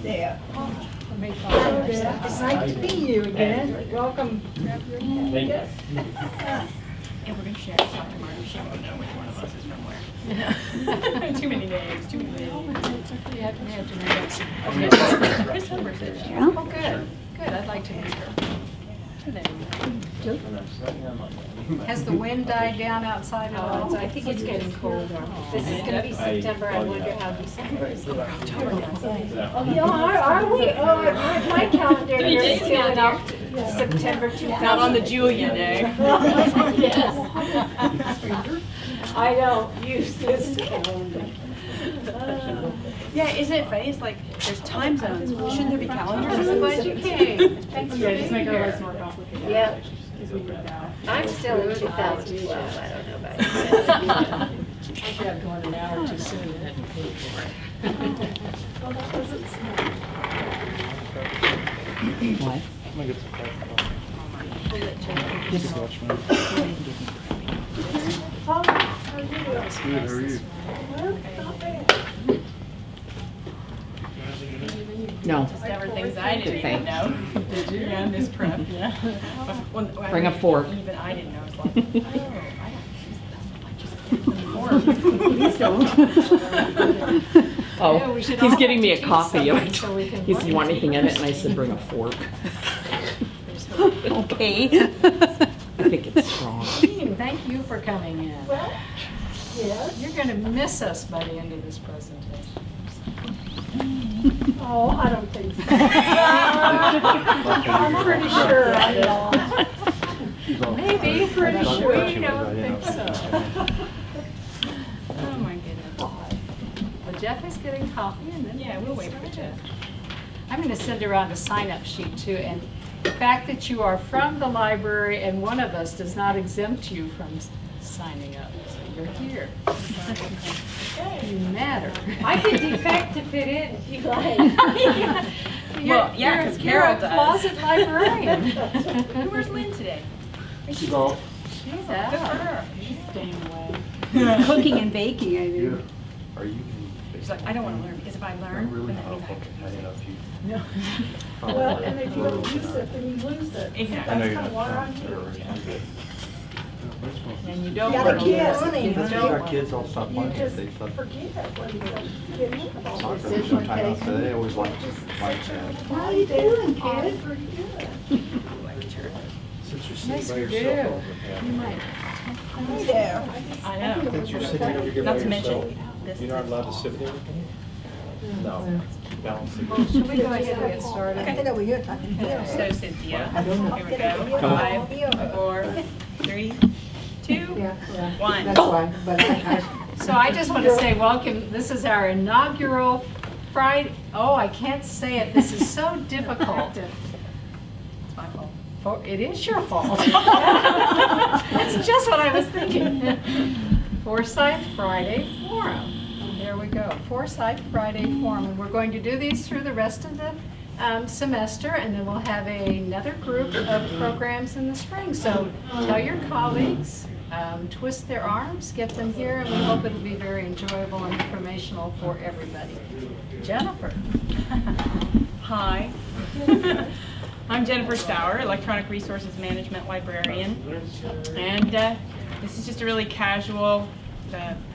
There. It's nice to see you again. Welcome. Thank you. And we're going to share it tomorrow. She won't know which one of us is from where. Too many names, too many names. You have to mention it. Okay. Chris Hubbard said she was. Oh, good. Good. I'd like to meet her. Has the wind died down outside at all? I think it's getting colder. This is going to be September. I wonder how December is going to be. Yeah, are we? My calendar here is filling up September 2000. Not on the Julia day. Yes. I don't use this calendar. Yeah, isn't it funny? It's like there's time zones. Shouldn't there be calendars? I'm glad you came. Thanks for Yeah, just being make our here. lives more complicated. Yeah. I'm still in 2012. I don't know about you. I should have gone an hour too soon and had to pay for it. Well, that doesn't smell. What? I'm gonna get some fresh This How are you? Good, how are you? Well, not bad. No. Discovered things I didn't even Thanks. know. Did you? Yeah, this prep. Yeah. When Bring a fork. Even I didn't know. It's like, oh, I got to use the fork. Please don't. Yeah, Oh, we should he's all getting have me to a teach coffee. something so we can He said, you want anything in it? And I said, bring a fork. Okay. I think it's strong. Thank you for coming in. Well, yes. You're going to miss us by the end of this presentation. Oh, I don't think so. I'm pretty sure I don't. Maybe, pretty sure. We don't think so. Oh my goodness. Well, Jeff is getting coffee and then. Yeah, we'll wait for Jeff. I'm going to send around a sign-up sheet too, and the fact that you are from the library and one of us does not exempt you from signing up. So you're here. You matter. I could defect to fit in if you like. Well, yeah, because You're Carol a does. closet librarian. Where's Lynn today? She's off. She's Good for out. her. She's staying away. Cooking and baking, I Yeah. do. Are you? She's like, I don't want to learn because if I learn, Not really. then that means I have to use it. No. Well, and if you don't use it, then you lose it. Exactly. I know you're That's not. kind of what I'm doing. And you don't Yeah, work the here. kids. You That's don't why our work. kids all stop You playing. just They stop forget when you get in all soccer this. sometimes. So they always like that. How you doing, kid? Pretty good. Since you're Yes, sitting by you yourself do. all the You time. might. Hey there. I know. Since you're sitting over here by Not to yourself, mention this. you're not allowed to sit with everything? No. Balancing. Should we go ahead and get started? I think over here talking to you. So Cynthia, I don't know. here we go. 5, 4, 3, 2, 1. That's fine, but So I just want to say welcome. This is our inaugural Friday. Oh, I can't say it. This is so difficult. It's my fault. It is your fault. That's just what I was thinking. Forsyth Friday Forum. There we go. Forsyth Friday Forum. And we're going to do these through the rest of the semester, and then we'll have another group of programs in the spring. So tell your colleagues, twist their arms, get them here, and we hope it'll be very enjoyable and informational for everybody. Jennifer. Hi. I'm Jennifer Sauer, Electronic Resources Management Librarian. And this is just a really casual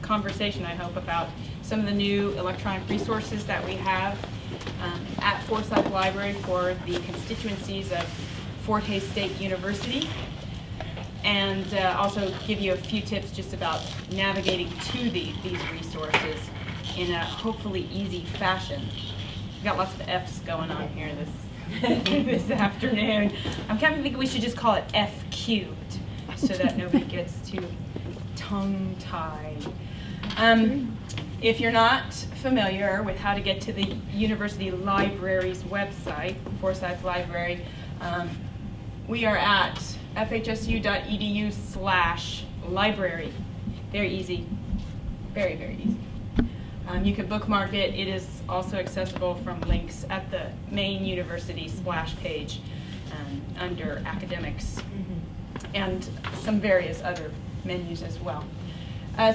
conversation, I hope, about some of the new electronic resources that we have at Forsyth Library for the constituencies of Fort Hays State University. And also give you a few tips just about navigating to these resources in a hopefully easy fashion. We've got lots of F's going on here this afternoon. I'm kind of thinking we should just call it F cubed so that nobody gets too tongue-tied. If you're not familiar with how to get to the university library's website, Forsyth Library, we are at fhsu.edu/library. Very easy. Very, very easy. You can bookmark it. It is also accessible from links at the main university splash page under academics. and some various other menus as well.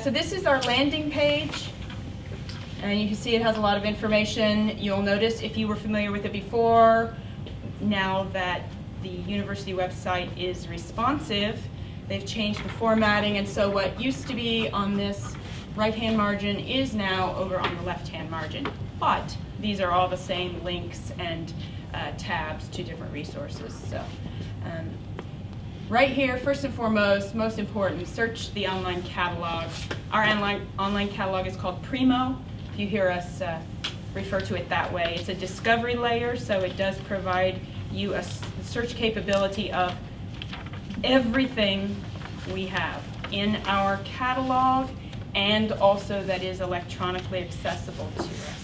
So this is our landing page, and you can see it has a lot of information. You'll notice, if you were familiar with it before, now that the university website is responsive, they've changed the formatting, and so what used to be on this right-hand margin is now over on the left-hand margin. But these are all the same links and tabs to different resources. So right here, first and foremost, most important, search the online catalog. Our online catalog is called Primo. If you hear us refer to it that way, it's a discovery layer, so it does provide you a search capability of everything we have in our catalog, and also that is electronically accessible to us.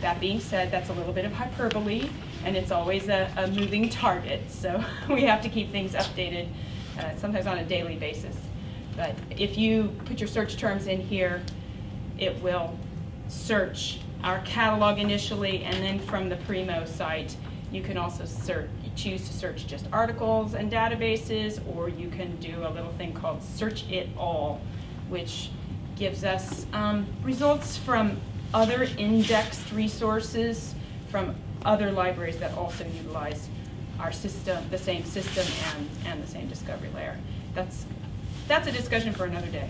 That being said, that's a little bit of hyperbole, and it's always a moving target, so we have to keep things updated, sometimes on a daily basis. But if you put your search terms in here, it will search our catalog initially, and then from the Primo site, you can also choose to search just articles and databases, or you can do a little thing called Search It All, which gives us results from other indexed resources from other libraries that also utilize our system, the same system and the same discovery layer. That's a discussion for another day.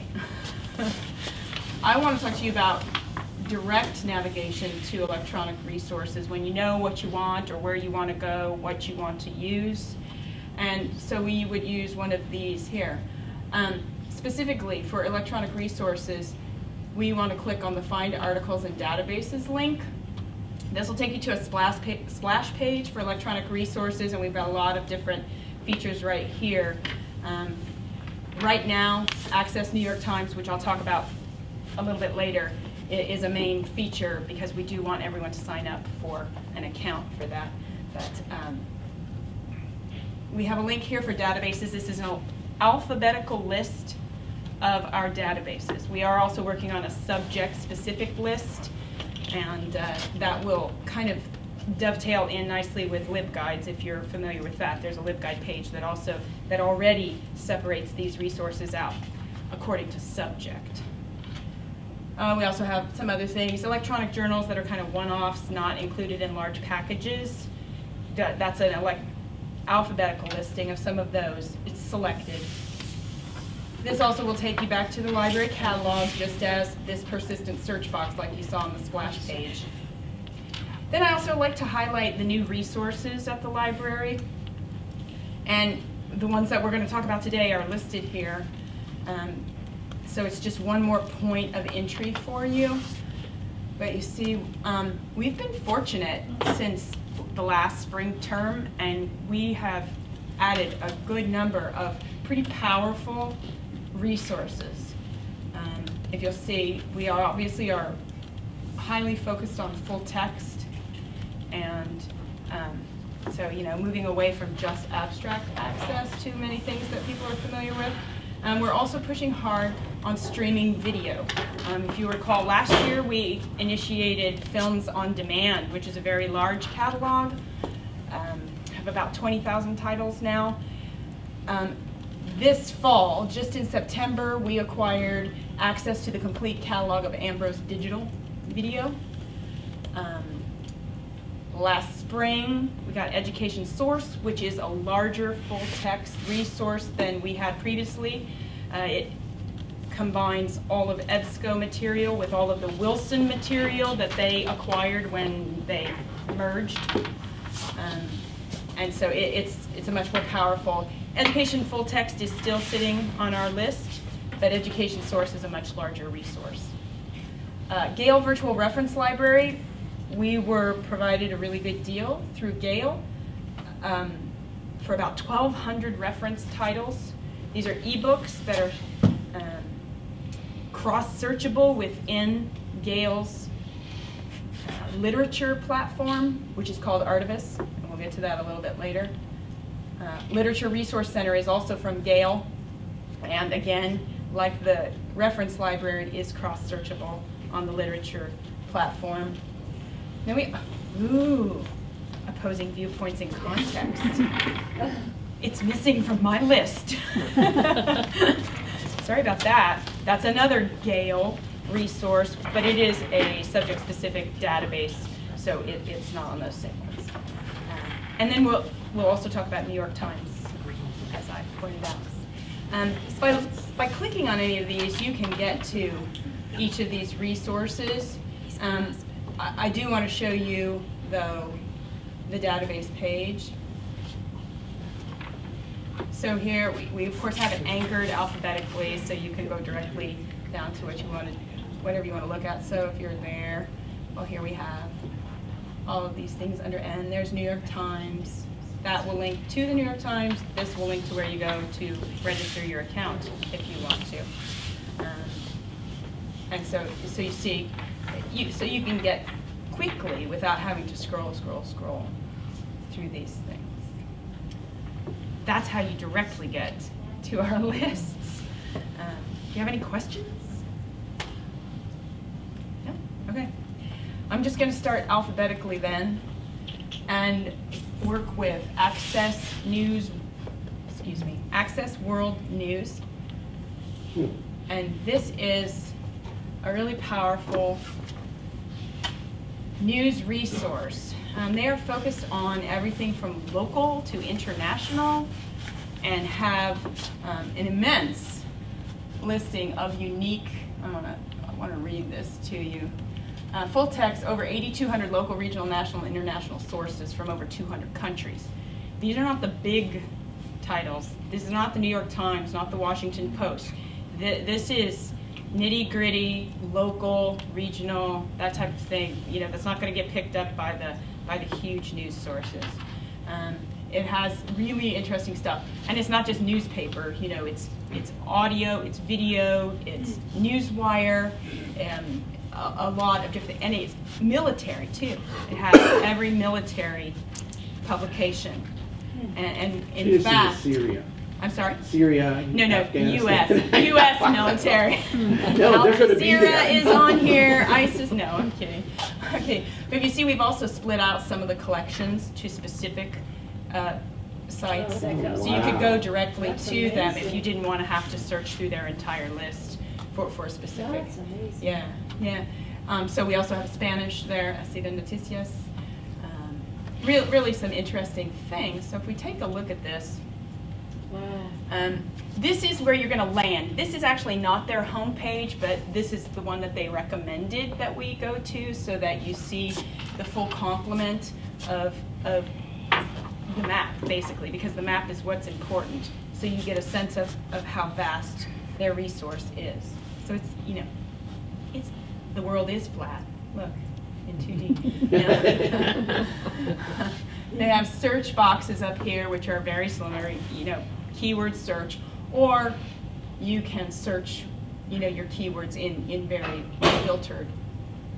I want to talk to you about direct navigation to electronic resources when you know what you want or where you want to go, what you want to use. And so we would use one of these here. Specifically for electronic resources, we want to click on the Find Articles and Databases link. This will take you to a splash page for electronic resources, and we've got a lot of different features right here. Right now, Access New York Times, which I'll talk about a little bit later, is a main feature because we do want everyone to sign up for an account for that. But we have a link here for databases. This is an alphabetical list of our databases. We are also working on a subject-specific list, and that will kind of dovetail in nicely with LibGuides if you're familiar with that. There's a LibGuide page that already separates these resources out according to subject. We also have some other things, electronic journals that are kind of one-offs, not included in large packages. That's an alphabetical listing of some of those. It's selected. This also will take you back to the library catalog, just as this persistent search box like you saw on the splash page. Then I also like to highlight the new resources at the library. And the ones that we're going to talk about today are listed here. So it's just one more point of entry for you. But you see, we've been fortunate since the last spring term, and we have added a good number of pretty powerful resources. If you'll see, we obviously are highly focused on full text, and so, you know, moving away from just abstract access to many things that people are familiar with. We're also pushing hard on streaming video. If you recall, last year we initiated Films on Demand, which is a very large catalog. Have about 20,000 titles now. This fall, just in September, we acquired access to the complete catalog of Ambrose Digital Video. Last spring, we got Education Source, which is a larger full-text resource than we had previously. It combines all of EBSCO material with all of the Wilson material that they acquired when they merged. And so it's a much more powerful. Education Full Text is still sitting on our list, but Education Source is a much larger resource. Gale Virtual Reference Library, we were provided a really good deal through Gale for about 1,200 reference titles. These are ebooks that are cross-searchable within Gale's literature platform, which is called Artivus, and we'll get to that a little bit later. Literature Resource Center is also from Gale, and again, like the reference library, it is cross-searchable on the literature platform. Then opposing viewpoints in context. it's missing from my list. Sorry about that. That's another Gale resource, but it is a subject-specific database, so it's not on those same ones. And then we'll also talk about New York Times, as I pointed out. By clicking on any of these, you can get to each of these resources. I do want to show you, though, the database page. So here, we of course have it anchored alphabetically, so you can go directly down to whatever you want to look at. So if you're there, well, here we have all of these things under N. There's New York Times. That will link to the New York Times. This will link to where you go to register your account if you want to. And so you see, so you can get quickly without having to scroll through these things. That's how you directly get to our lists. Do you have any questions? No? Okay. I'm just going to start alphabetically then and work with Access World News. And this is a really powerful news resource. They are focused on everything from local to international and have an immense listing of unique, I want to read this to you. Full text, over 8,200 local, regional, national, and international sources from over 200 countries. These are not the big titles. This is not the New York Times, not the Washington Post. This is nitty-gritty, local, regional, that type of thing. You know, that's not going to get picked up by the huge news sources. It has really interesting stuff, and it's not just newspaper. You know, it's audio, it's video, it's newswire, a lot of different, and it's military too. It has every military publication, and in fact, Syria. I'm sorry? Syria, No, Afghanistan. U.S. military. No, they're going to be Syria there. is on here. ISIS, no, I'm kidding. Okay, but you see, we've also split out some of the collections to specific sites, so you could go directly to them if you didn't want to have to search through their entire list for a specific. That's amazing. Yeah. So we also have Spanish there, Así de Noticias. Really some interesting things. So if we take a look at this. Wow. This is where you're going to land. This is actually not their homepage, but this is the one that they recommended that we go to so that you see the full complement of the map, basically, because the map is what's important. So you get a sense of how vast their resource is. So it's, you know, the world is flat. Look, in 2D. They have search boxes up here, which are very similar, you know, keyword search, or you can search, you know, your keywords in very filtered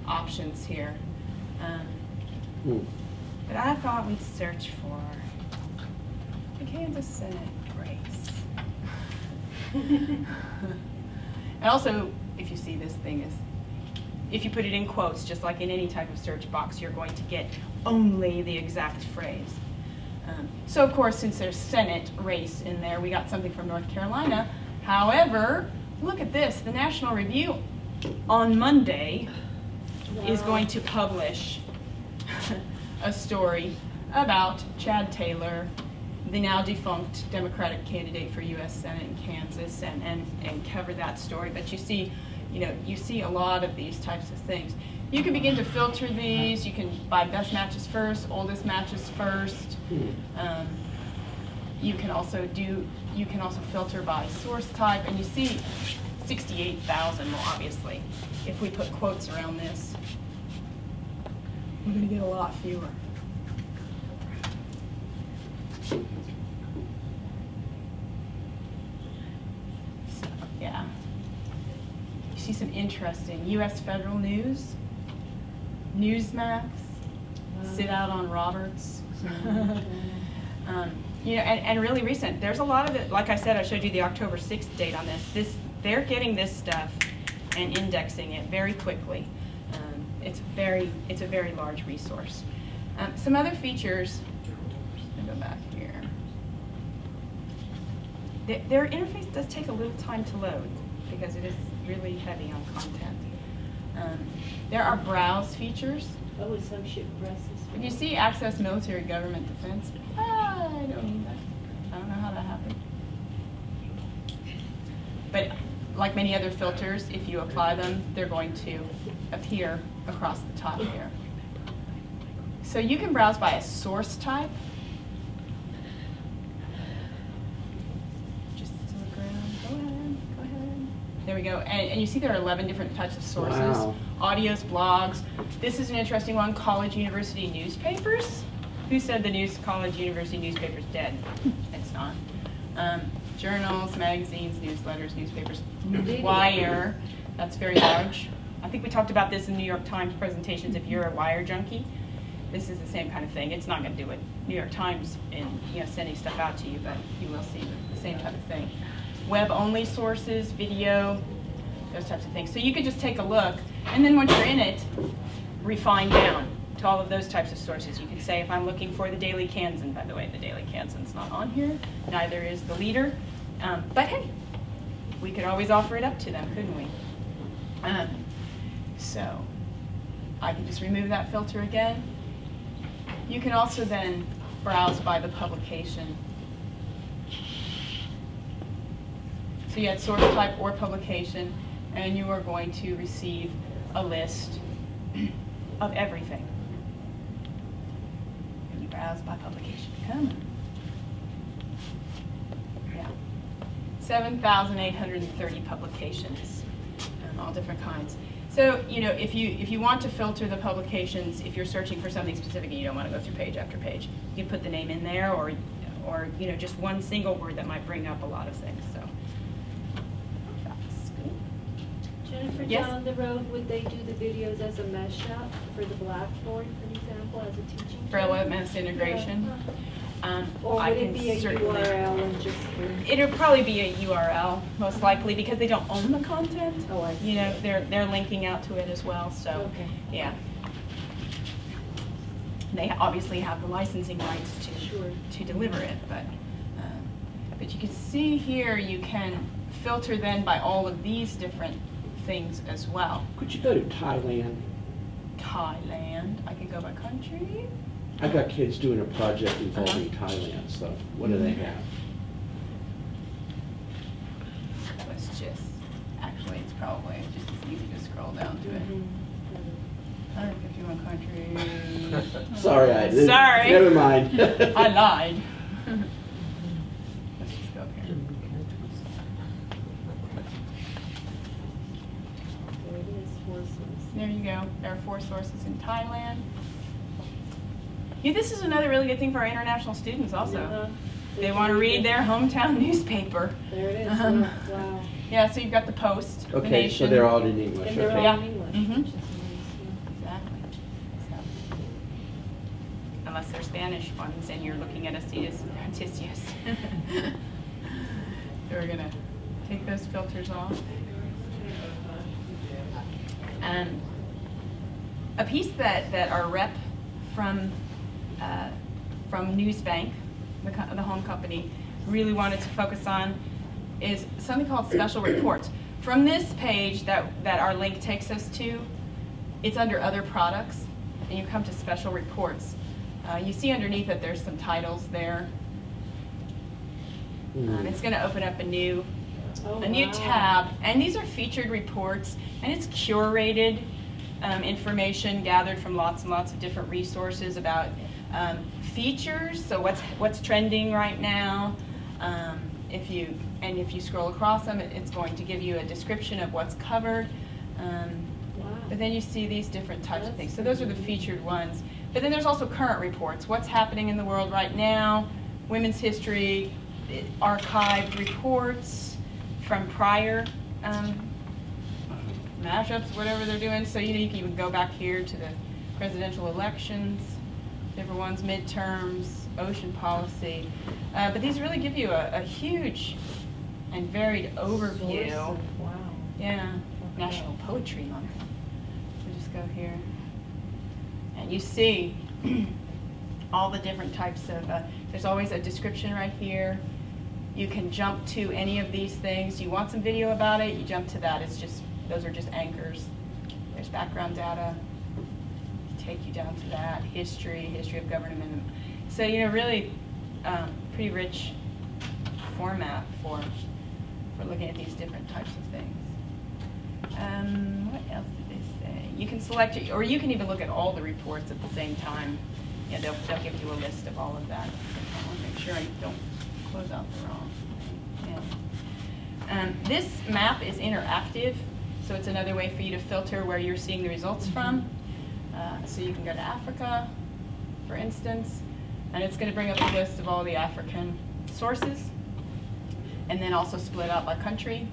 options here. But I thought we'd search for the Kansas Senate race. And also, if you see this thing is, if you put it in quotes, just like in any type of search box, you're going to get only the exact phrase. So of course, since there's Senate race in there, we got something from North Carolina. However, look at this. The National Review on Monday is going to publish a story about Chad Taylor, the now defunct Democratic candidate for U.S. Senate in Kansas, and cover that story. But you see, you see a lot of these types of things. You can begin to filter these. You can buy best matches first, oldest matches first. You can also filter by source type, and you see 68,000. Well, obviously, if we put quotes around this, we're going to get a lot fewer. So, yeah. You see some interesting U.S. federal news, Newsmax, Sit Out on Roberts. You know, and really recent. There's a lot of it. Like I said, I showed you the October 6th date on this. They're getting this stuff and indexing it very quickly. It's a very large resource. Some other features. Let me go back here. their interface does take a little time to load because it is really heavy on content. There are browse features. Oh, some ship presses. When you see access military government defense, I don't need that. I don't know how that happened. But like many other filters, if you apply them, they're going to appear across the top here. So you can browse by a source type. Just look around. Go ahead. There we go. And you see there are 11 different types of sources. Wow. Audios, blogs. This is an interesting one, college university newspapers. Who said the college university newspaper's dead? It's not. Journals, magazines, newsletters, newspapers. Wire, that's very large. I think we talked about this in New York Times presentations. If you're a wire junkie, this is the same kind of thing. It's not going to do it New York Times in sending stuff out to you, but you will see the same type of thing. Web-only sources, video, those types of things. So you could just take a look, and then once you're in it, refine down to all of those types of sources. You could say, if I'm looking for the Daily Kansan, by the way, the Daily Kansan's not on here, neither is the Leader, but hey, we could always offer it up to them, couldn't we? So I can just remove that filter again. You can also then browse by the publication. So you had source type or publication, and you are going to receive a list of everything. And you browse by publication. Come on. Yeah. 7,830 publications, all different kinds. So, if you want to filter the publications, if you're searching for something specific and you don't want to go through page after page, you can put the name in there, or just one single word that might bring up a lot of things. So that's good. Jennifer, Yes? down the road, would they do the videos as a mesh up for the Blackboard, for example, as a teaching For tool? LMS integration, Or I would can it be a certainly. URL and just for... It'll probably be a URL, most likely, because they don't own the content. Oh, I see. They're linking out to it as well. So, Okay. yeah. They obviously have the licensing rights to deliver it, but you can see here you can filter then by all of these different things as well. Could you go to Thailand? Thailand, I can go by country. I've got kids doing a project involving Thailand, so what do they have? Let's just, actually it's probably just as easy to scroll down to it. 151 countries. Sorry, Sorry. Never mind. I lied. Let's just go up here. There it is, 4 sources. There you go. There are 4 sources in Thailand. Yeah, this is another really good thing for our international students also. They want to read their hometown newspaper. There it is. Wow. Yeah, so you've got the Post, the Okay, Nation. so they're all in English. And they're Okay. all in English, Mhm. which is nice. Exactly. So, unless they're Spanish ones and you're looking at a Cetus Noticias. So we're going to take those filters off. A piece that our rep from Newsbank, the home company, really wanted to focus on is something called special reports. From this page that our link takes us to, it's under other products, and you come to special reports. You see underneath that there's some titles there. It's going to open up a new tab, and these are featured reports, and it's curated information gathered from lots and lots of different resources about features. So what's trending right now. If you scroll across them, it's going to give you a description of what's covered. But then you see these different types of things. So those are the featured ones. But then there's also current reports. What's happening in the world right now? Women's history, archived reports from prior mashups, whatever they're doing. So you can even go back here to the presidential elections, different ones, midterms, ocean policy. But these really give you a huge and varied overview. Wow. Yeah, National Poetry Month. So just go here. And you see all the different types of, there's always a description right here. You can jump to any of these things. You want some video about it, you jump to that. It's just, those are just anchors. There's background data, take you down to that, history of government. So, you know, really pretty rich format for looking at these different types of things. What else did they say? You can select it, or you can even look at all the reports at the same time. You know, they'll give you a list of all of that. I want to make sure I don't close out the wrong. Yeah. This map is interactive, so it's another way for you to filter where you're seeing the results from. So you can go to Africa, for instance, and it's going to bring up a list of all the African sources, and then also split out by country.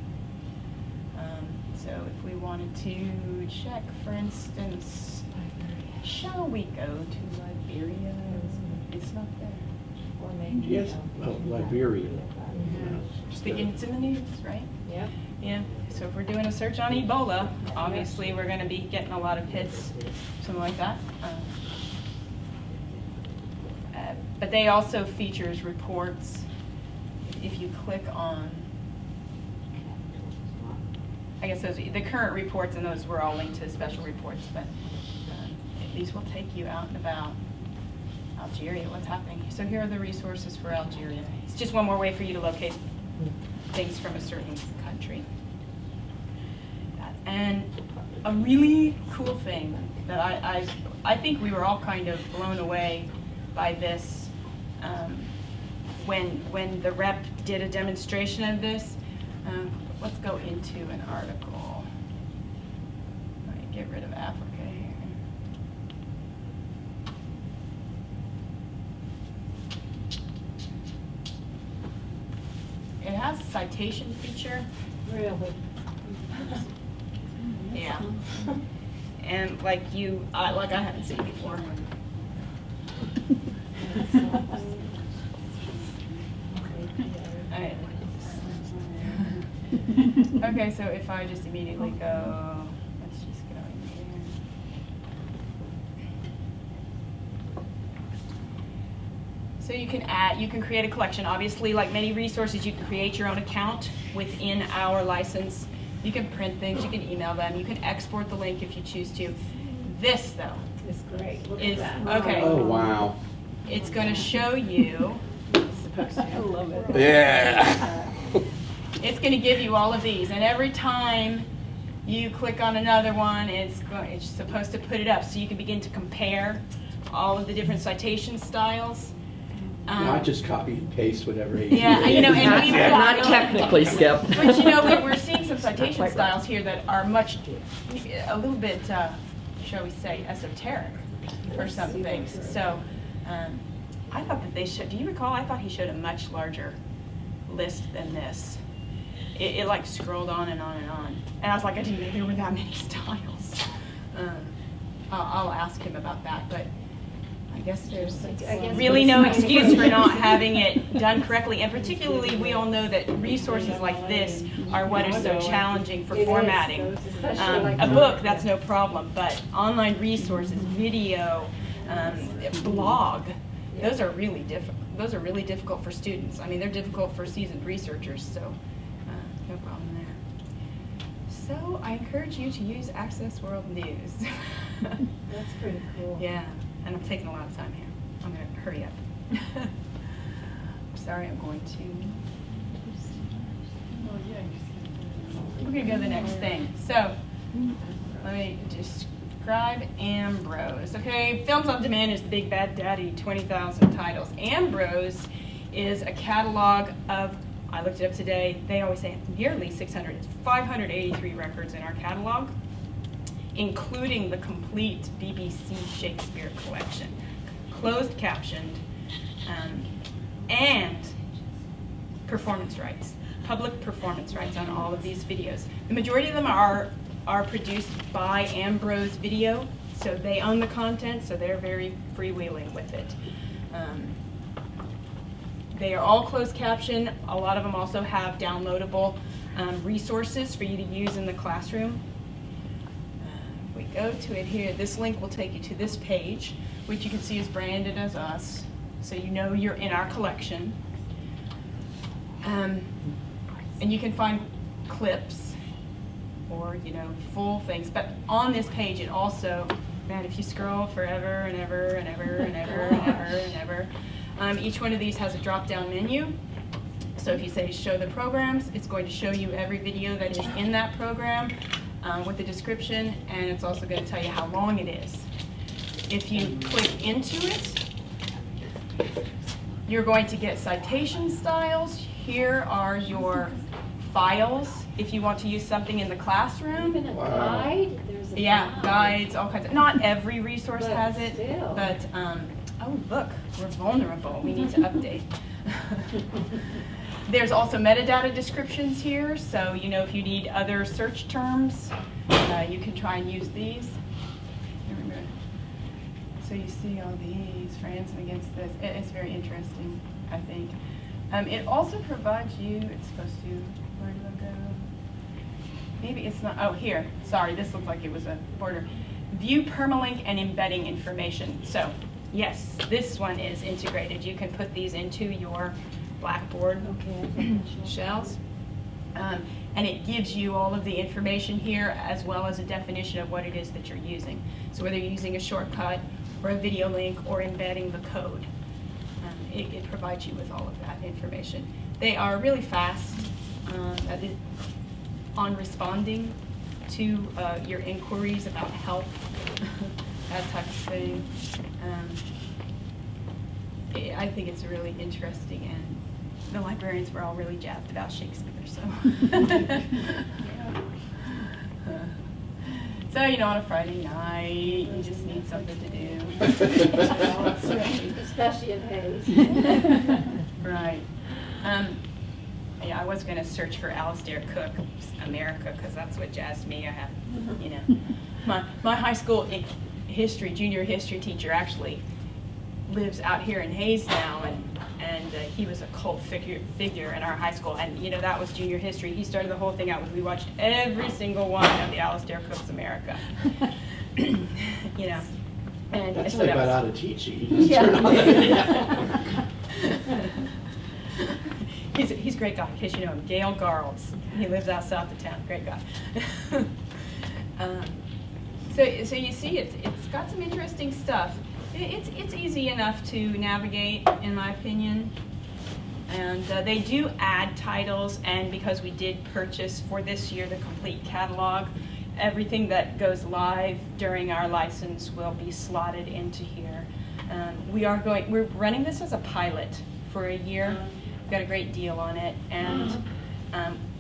So if we wanted to check, for instance, shall we go to Liberia? It's not there. Or maybe. Yes, Liberia. Speaking, it's in the news, right? Yeah. Yeah. So if we're doing a search on Ebola, obviously we're going to be getting a lot of hits, something like that. But they also features reports. If you click on, I guess those the current reports, and those were all linked to special reports, but these will take you out and about Algeria, what's happening. So here are the resources for Algeria. It's just one more way for you to locate things from a certain country. And a really cool thing that I think we were all kind of blown away by this when the rep did a demonstration of this. Let's go into an article. Let me get rid of Africa here. It has a citation feature. Really? Yeah. And like like I haven't seen before. Alright. Okay, so if I just immediately go, let's just go in here. So you can create a collection. Obviously, like many resources, you can create your own account within our license. You can print things, you can email them, you can export the link if you choose to. This, though, It's great. Look is, at that. okay, Oh, wow. it's going to show you, it's supposed to. I love it. Yeah. It's going to give you all of these, and every time you click on another one, it's supposed to put it up, so you can begin to compare all of the different citation styles. Not just copy and paste whatever. Yeah, you know, and we've Not got, technically, Skip. but you know, we're seeing some citation quite right. styles here that are a little bit, shall we say, esoteric for some things. So I thought that they should. Do you recall? I thought he showed a much larger list than this. It like scrolled on and on and on, and I was like, I didn't know there were that many styles. I'll ask him about that, but I guess there's really no excuse for not having it done correctly, and particularly we all know that resources like this are what is so challenging for formatting. A book, that's no problem, but online resources, video, blog, those are really difficult. Those are really difficult for students. I mean, they're difficult for seasoned researchers, so no problem there. So I encourage you to use Access World News. That's pretty cool. Yeah, and I'm taking a lot of time here. I'm going to hurry up. Sorry, I'm going to. We're going to go to the next thing. So let me describe Ambrose. Okay, Films on Demand is the big bad daddy, 20,000 titles. Ambrose is a catalog of, I looked it up today, they always say nearly 600. It's 583 records in our catalog, including the complete BBC Shakespeare collection, closed captioned, and performance rights, public performance rights on all of these videos. The majority of them are produced by Ambrose Video, so they own the content, so they're very freewheeling with it. They are all closed caption. A lot of them also have downloadable resources for you to use in the classroom. We go to it here. This link will take you to this page, which you can see is branded as us, so you know you're in our collection. And you can find clips or, you know, full things. But on this page, it also, man, if you scroll forever and ever and ever and ever and ever and ever, each one of these has a drop-down menu. So if you say show the programs, it's going to show you every video that is in that program with the description, and it's also going to tell you how long it is. If you click into it, you're going to get citation styles. Here are your files if you want to use something in the classroom. Even a guide? There's a Yeah, guides, all kinds of, not every resource But has it, still. but, oh look, we're vulnerable, we need to update. There's also metadata descriptions here, so you know if you need other search terms, you can try and use these. So you see all these for and against this. It's very interesting, I think. It also provides you, it's supposed to, where did it go? Maybe it's not, oh here, sorry, this looks like it was a border. View permalink and embedding information. So yes, this one is integrated. You can put these into your Blackboard shells. And it gives you all of the information here as well as a definition of what it is that you're using. So whether you're using a shortcut or a video link or embedding the code, it provides you with all of that information. They are really fast on responding to your inquiries about help, that type of thing. I think it's really interesting, and the librarians were all really jazzed about Shakespeare, so. So, you know, on a Friday night, you just need something to do. Especially in Hayes. Right. Yeah, I was going to search for Alistair Cook's America, because that's what jazzed me. I have, you know, my high school history, junior history teacher actually lives out here in Hayes now, and he was a cult figure in our high school, and you know that was junior history. He started the whole thing out with we watched every single one of the Alistair Cook's America. You know, and That's so how I that got was- out of teaching. You just turn on. He's a great guy, in case you know him, Gale Garles. He lives out south of town, great guy. So you see, it's got some interesting stuff. It's easy enough to navigate, in my opinion. And they do add titles, and because we did purchase for this year the complete catalog, everything that goes live during our license will be slotted into here. We're running this as a pilot for a year. We've got a great deal on it, and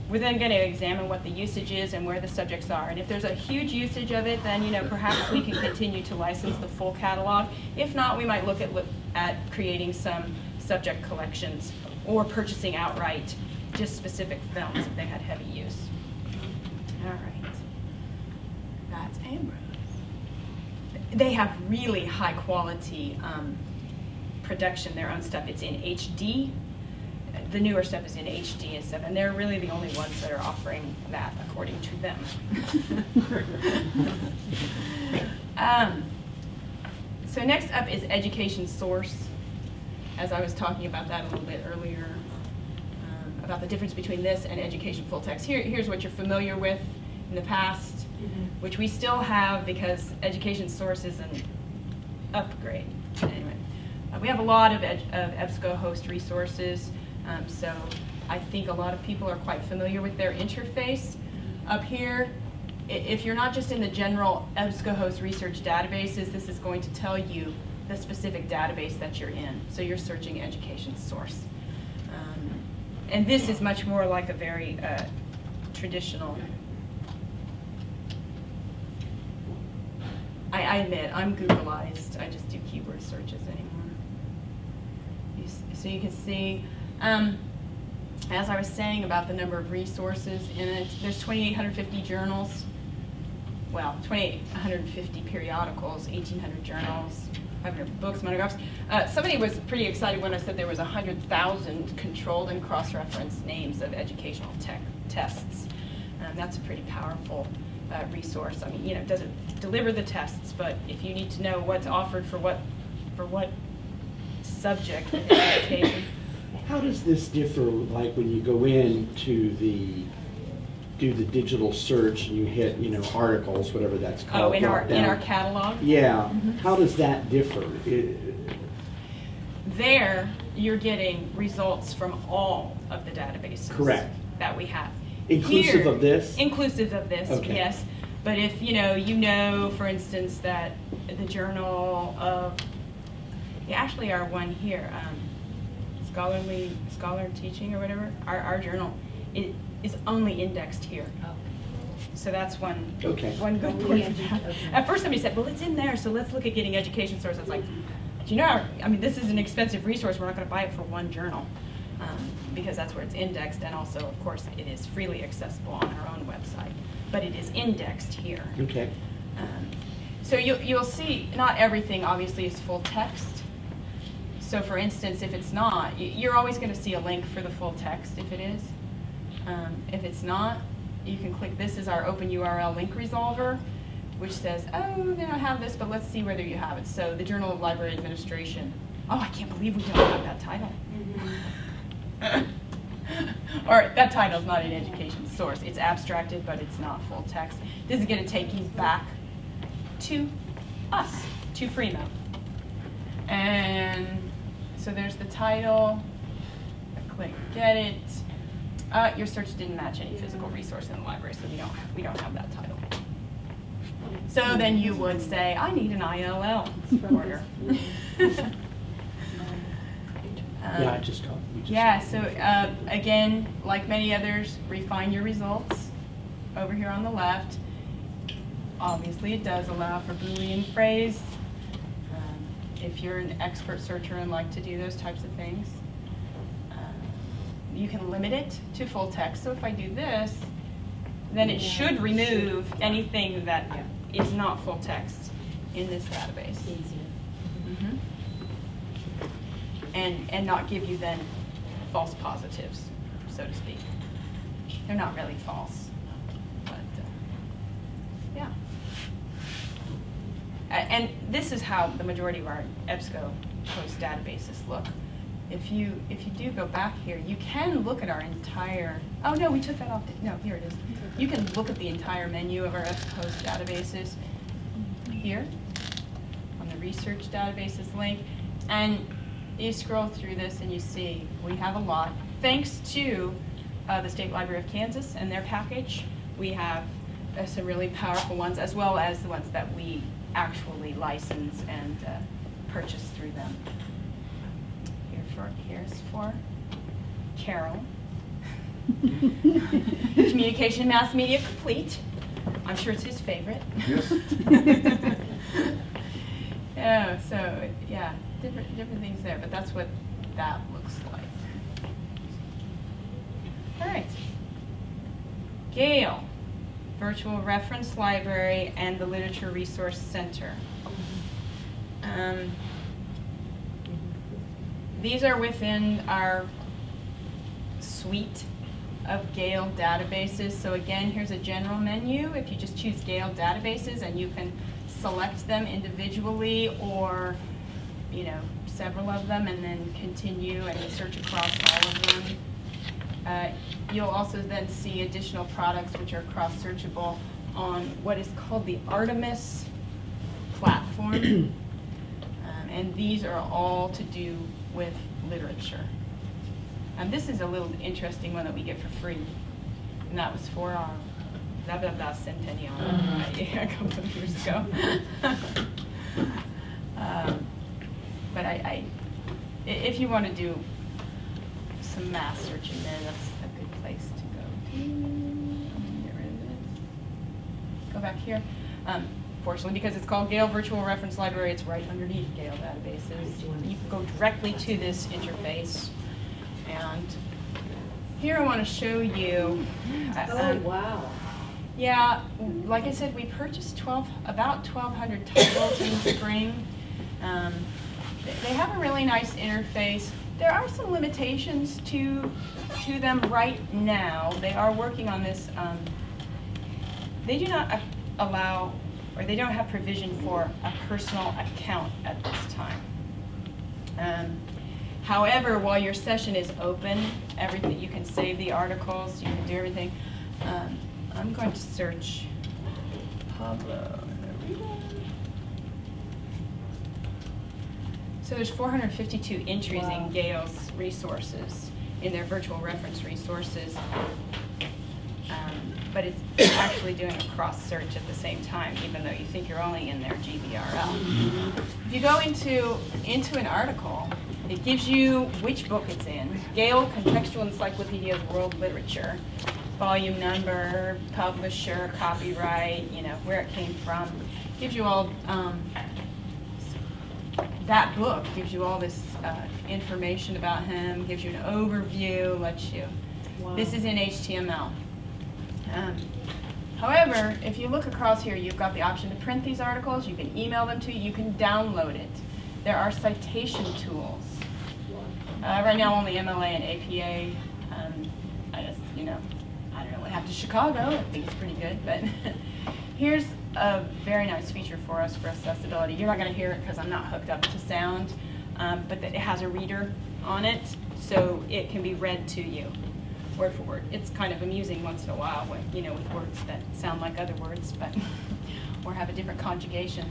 we're then going to examine what the usage is and where the subjects are. And if there's a huge usage of it, then you know perhaps we can continue to license the full catalog. If not, we might look at creating some subject collections or purchasing outright just specific films if they had heavy use. All right, that's Ambrose. They have really high quality production, their own stuff. It's in HD. The newer stuff is in HD and stuff, and they're really the only ones that are offering that, according to them. So next up is Education Source. As I was talking about that a little bit earlier, about the difference between this and Education Full Text. Here's what you're familiar with in the past, which we still have because Education Source is an upgrade. Anyway, we have a lot of EBSCOhost resources. So I think a lot of people are quite familiar with their interface. Up here, if you're not just in the general EBSCOhost research databases, this is going to tell you the specific database that you're in. So you're searching Education Source. And this is much more like a very traditional. I admit, I'm Googleized. I just do keyword searches anymore. So you can see, as I was saying about the number of resources in it, there's 2,850 journals, well, 2,850 periodicals, 1,800 journals, 500 books, monographs. Somebody was pretty excited when I said there was 100,000 controlled and cross-referenced names of educational tests. That's a pretty powerful resource. I mean, you know, it doesn't deliver the tests, but if you need to know what's offered for what subject in education, How does this differ, like when you go in to do the digital search and you hit, articles, whatever that's called? Oh, in our drop-down? catalog? Yeah. How does that differ? There, you're getting results from all of the databases. Correct. That we have. Inclusive Here, of this? Inclusive of this, Okay. yes. But if, for instance, that the Journal of, actually our one here, Scholar Teaching or whatever, our journal, it is only indexed here. So that's one good point for that. At first somebody said, well, it's in there, so let's look at getting education sources. I was like, do you know, this is an expensive resource. We're not going to buy it for one journal because that's where it's indexed. And also, of course, it is freely accessible on our own website. But it is indexed here. Okay. So you'll see not everything, obviously, is full text. So for instance, if it's not, you're always going to see a link for the full text if it is. If it's not, you can click this is our open URL link resolver, which says, oh, they don't have this, but let's see whether you have it. So the Journal of Library Administration. Oh, I can't believe we don't have that title. Or that title's not an education source. It's abstracted, but it's not full text. This is going to take you back to us, to Primo. And so there's the title. I click get it. Your search didn't match any physical resource in the library, so we don't have that title. So then you would say, I need an ILL order. Yeah, I just got. Yeah, so again, like many others, refine your results over here on the left. Obviously, it does allow for Boolean phrase. If you're an expert searcher and like to do those types of things, you can limit it to full text. So if I do this, then it should remove anything that is not full text in this database. Mm-hmm. And not give you then false positives, so to speak. They're not really false, but yeah. And this is how the majority of our EBSCO host databases look. If you do go back here, you can look at our entire, oh no, we took that off, no, here it is. You can look at the entire menu of our EBSCO host databases here on the research databases link, and you scroll through this and you see we have a lot. Thanks to the State Library of Kansas and their package, we have some really powerful ones, as well as the ones that we actually license and purchase through them. Here's for Carol. Communication Mass Media Complete. I'm sure it's his favorite. Yes. Yeah, so yeah, different things there, but that's what that looks like. All right. Gale, Virtual Reference Library, and the Literature Resource Center. These are within our suite of Gale databases. So again, here's a general menu. If you just choose Gale databases, and you can select them individually or, several of them, and then continue and search across all of them. You'll also then see additional products which are cross-searchable on what is called the Artemis platform. And these are all to do with literature. And this is a little interesting one that we get for free. And that was for our blah, blah, blah centennial a couple of years ago. But if you want to do some mass searching there, that's a good place to go to. Get rid of it. Go back here. Fortunately, because it's called Gale Virtual Reference Library, it's right underneath Gale databases. You can go directly to this interface. And here I want to show you. Oh, wow. Yeah, like I said, we purchased about 1,200 titles in the spring. They have a really nice interface. There are some limitations to them right now. They are working on this. They do not allow, or they don't have provision for a personal account at this time. However, while your session is open, everything you can save the articles, you can do everything. I'm going to search Pablo. So there's 452 entries in Gale's resources, in their virtual reference resources. But it's actually doing a cross search at the same time, even though you think you're only in their GBRL. If you go into an article, it gives you which book it's in. Gale Contextual Encyclopedia of World Literature, volume number, publisher, copyright, you know, where it came from. Gives you all, that book gives you all this information about him, gives you an overview, lets you. This is in HTML. However, if you look across here, you've got the option to print these articles, you can email them to you, you can download it. There are citation tools. Right now only MLA and APA. I just, you know, I don't know what happened to Chicago. I think it's pretty good, but here's a very nice feature for us for accessibility. You're not going to hear it because I'm not hooked up to sound, but it has a reader on it, so it can be read to you, word for word. It's kind of amusing once in a while, when, you know, with words that sound like other words, but or have a different conjugation.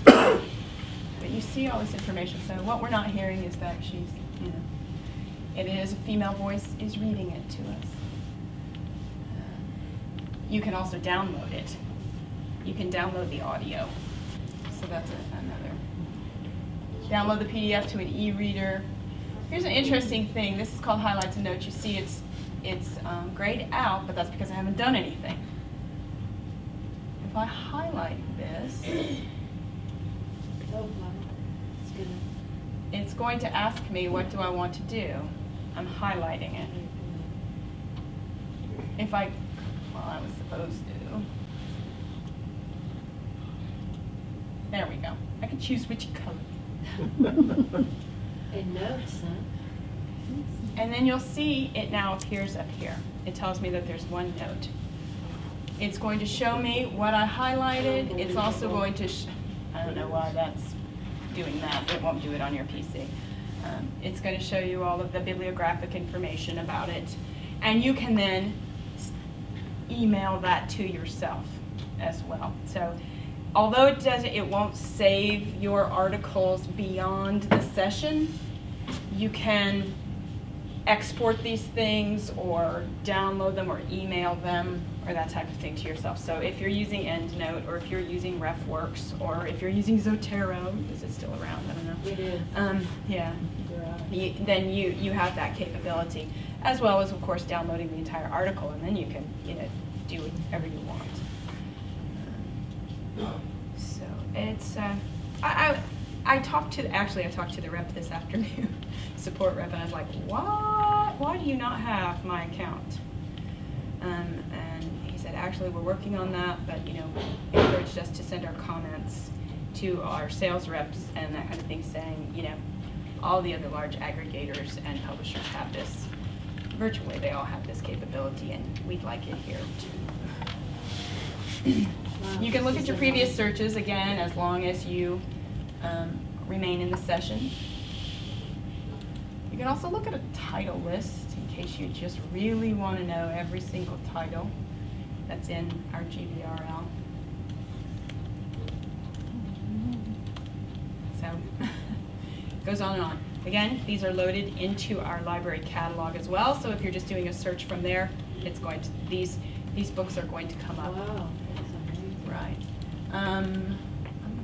But you see all this information. So what we're not hearing is that she's, you know, it is a female voice is reading it to us. You can also download it. You can download the audio. So that's another. Download the PDF to an e-reader. Here's an interesting thing. This is called highlights and notes. You see it's grayed out, but that's because I haven't done anything. If I highlight this, it's going to ask me, what do I want to do? I'm highlighting it. If I, well, I was supposed to. There we go. I can choose which color. And notes, huh? And then you'll see it now appears up here. It tells me that there's one note. It's going to show me what I highlighted. It's also going to, I don't know why that's doing that. It won't do it on your PC. It's going to show you all of the bibliographic information about it. And you can then email that to yourself as well. So although it won't save your articles beyond the session, you can export these things or download them or email them or that type of thing to yourself. So if you're using EndNote or if you're using RefWorks or if you're using Zotero, is it still around? I don't know. It is. Yeah. Then you have that capability, as well as, of course, downloading the entire article, and then you can, you know, do whatever you want. So it's I talked to the rep this afternoon, support rep, and I was like, what? Why do you not have my account? And he said, actually, we're working on that, but, you know, encouraged us to send our comments to our sales reps and that kind of thing, saying, you know, all the other large aggregators and publishers have this. Virtually, they all have this capability, and we'd like it here too. You can look at your previous searches again as long as you remain in the session. You can also look at a title list in case you just really want to know every single title that's in our GBRL. So it goes on and on. Again, these are loaded into our library catalog as well. So if you're just doing a search from there, it's going to these books are going to come up. Wow, that's amazing. Right. I'm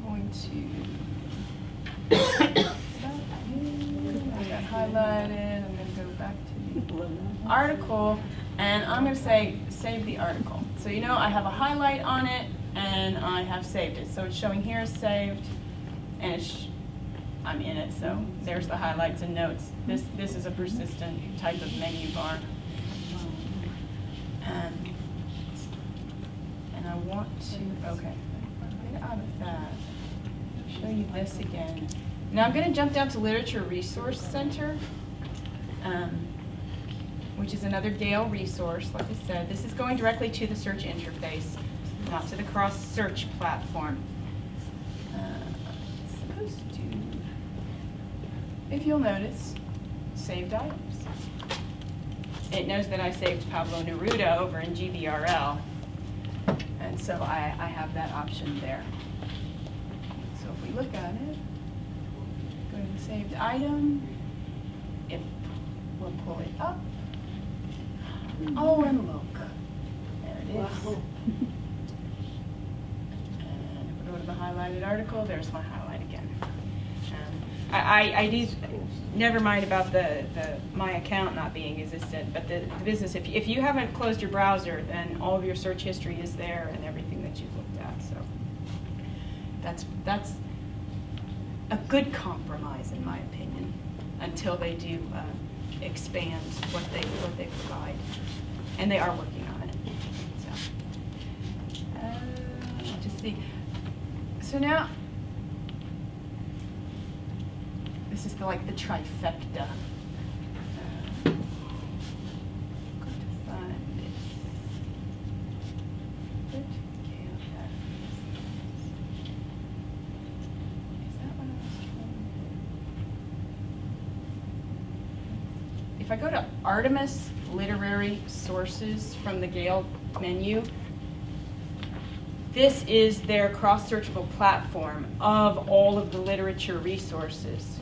going to. I got highlighted. I'm going to go back to the article, and I'm going to say save the article. So you know I have a highlight on it, and I have saved it. So it's showing here is saved, and I'm in it. So there's the highlights and notes. This is a persistent type of menu bar. And I want to, okay, get out of that. Show you this again. Now I'm going to jump down to Literature Resource Center, which is another Gale resource. Like I said, this is going directly to the search interface, not to the cross-search platform. It's supposed to. if you'll notice, saved items. It knows that I saved Pablo Neruda over in GBRL, and so I have that option there. So if we look at it, go to the saved item, it will pull it up. Oh, and look, there it is. Wow. And if we go to the highlighted article, there's my highlight again. I do, never mind about the my account not being existent, but the business, if you haven't closed your browser, then all of your search history is there and everything that you've looked at. So that's a good compromise in my opinion, until they do expand what they provide, and they are working on it. So just see. So now. This is like the trifecta. Go to find it. Is that what I was trying to do? If I go to Artemis Literary Sources from the Gale menu, this is their cross-searchable platform of all of the literature resources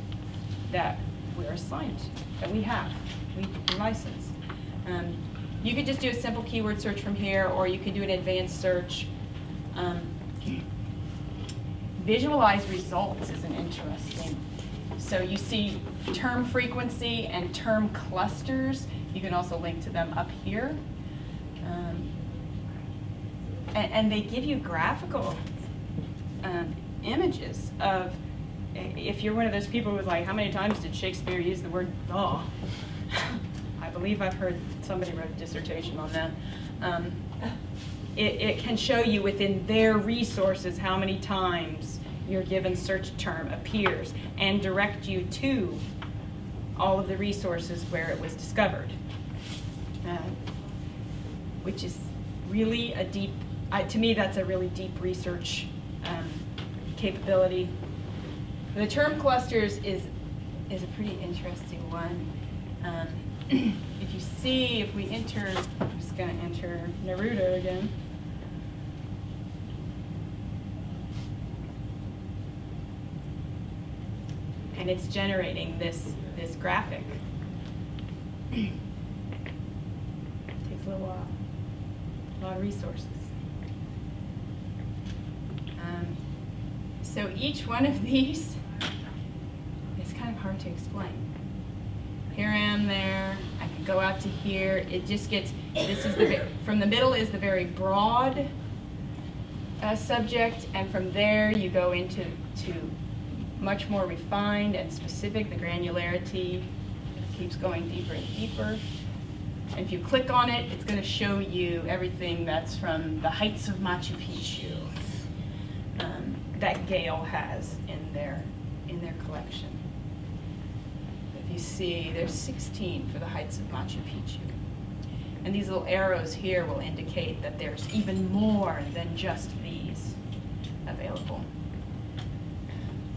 that we're assigned to, that we have, we license. You could just do a simple keyword search from here, or you could do an advanced search. Visualize results is an interesting. So you see term frequency and term clusters. You can also link to them up here. And they give you graphical images of, if you're one of those people who's like, how many times did Shakespeare use the word the? I believe I've heard somebody wrote a dissertation on that. It can show you within their resources how many times your given search term appears and direct you to all of the resources where it was discovered, which is really a deep, to me that's a really deep research capability. The term clusters is a pretty interesting one. If you see, if we enter, I'm just going to enter Neruda again. And it's generating this graphic. It takes a little while, a lot of resources. So each one of these is kind of hard to explain. Here I am there, I can go out to here, it just gets, this is from the middle is the very broad subject, and from there you go into much more refined and specific. The granularity keeps going deeper and deeper. And if you click on it, it's going to show you everything that's from the heights of Machu Picchu that Gale has in their collection. If you see, there's 16 for the heights of Machu Picchu. And these little arrows here will indicate that there's even more than just these available.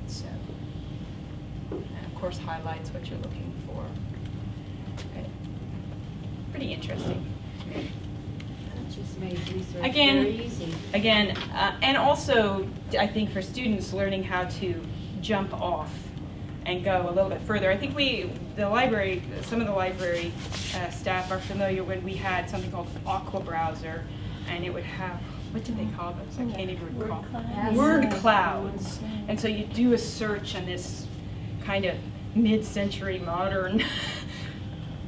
So, and of course highlights what you're looking for. Okay. Pretty interesting. That just made research Again, very easy. And also, I think for students learning how to jump off and go a little bit further. I think some of the library staff are familiar when we had something called Aqua Browser, and it would have, what did they call those? I can't even recall. Word clouds. And so you do a search on this kind of mid-century modern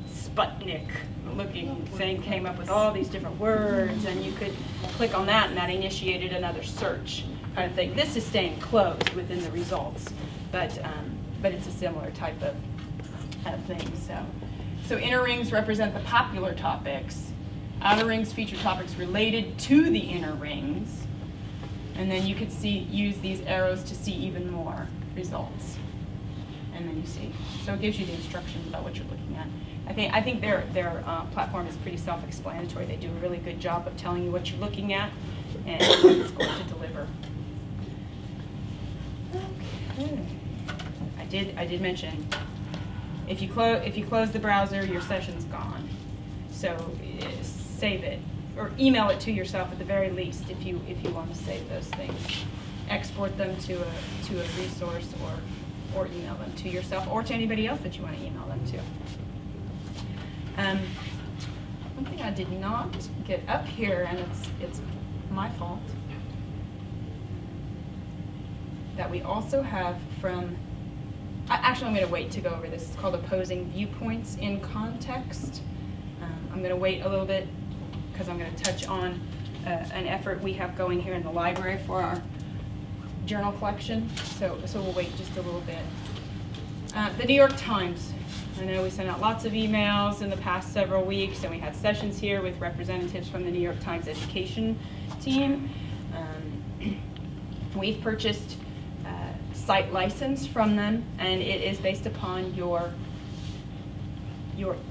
Sputnik looking thing, came up with all these different words, and you could click on that and that initiated another search kind of thing. This is staying closed within the results, but it's a similar type of thing. So inner rings represent the popular topics. Outer rings feature topics related to the inner rings. And then you could use these arrows to see even more results. And then you see. So it gives you the instructions about what you're looking at. I think their platform is pretty self-explanatory. They do a really good job of telling you what you're looking at and what it's going to deliver. Okay. I did mention If you close the browser, your session's gone. So save it, or email it to yourself at the very least if you want to save those things. Export them to a resource, or email them to yourself or to anybody else that you want to email them to. One thing I did not get up here, and it's my fault, that we also have from, actually I'm going to wait to go over this. It's called Opposing Viewpoints in Context. I'm going to wait a little bit because I'm going to touch on an effort we have going here in the library for our journal collection. So we'll wait just a little bit. The New York Times. I know we sent out lots of emails in the past several weeks, and we had sessions here with representatives from the New York Times education team. We've purchased site license from them, and it is based upon your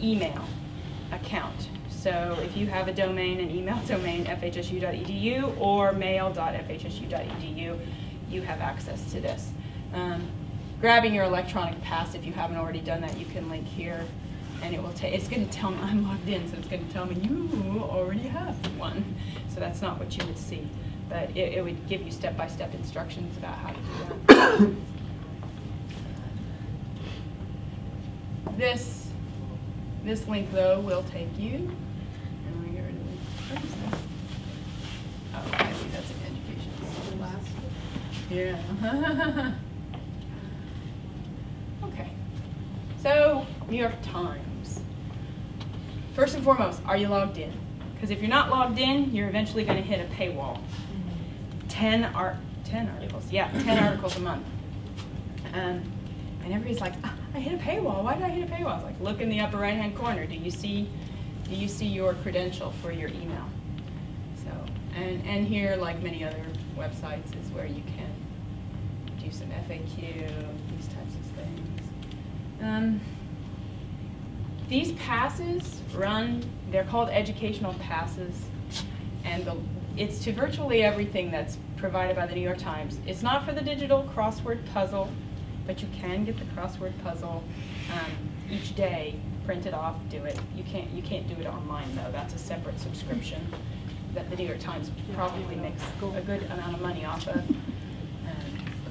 email account. So if you have a domain, an email domain, fhsu.edu or mail.fhsu.edu, you have access to this. Grabbing your electronic pass, if you haven't already done that, you can link here, and it will it's going to tell me, I'm logged in, so it's going to tell me you already have one. So that's not what you would see, but it would give you step-by-step instructions about how to do that. This link, though, will take you, and we get rid of it. What is that? Oh, I see, that's an education. Yeah. Okay. So, New York Times. First and foremost, are you logged in? Because if you're not logged in, you're eventually going to hit a paywall. 10 articles. Yeah, 10 articles a month. And everybody's like, I hit a paywall. Why did I hit a paywall? It's like, look in the upper right-hand corner. Do you see your credential for your email? So, and here, like many other websites, is where you can do some FAQ, these types of things. These passes they're called educational passes, and it's to virtually everything that's provided by the New York Times. It's not for the digital crossword puzzle, but you can get the crossword puzzle each day, print it off, do it. You can't do it online though. That's a separate subscription that the New York Times probably makes a good amount of money off of.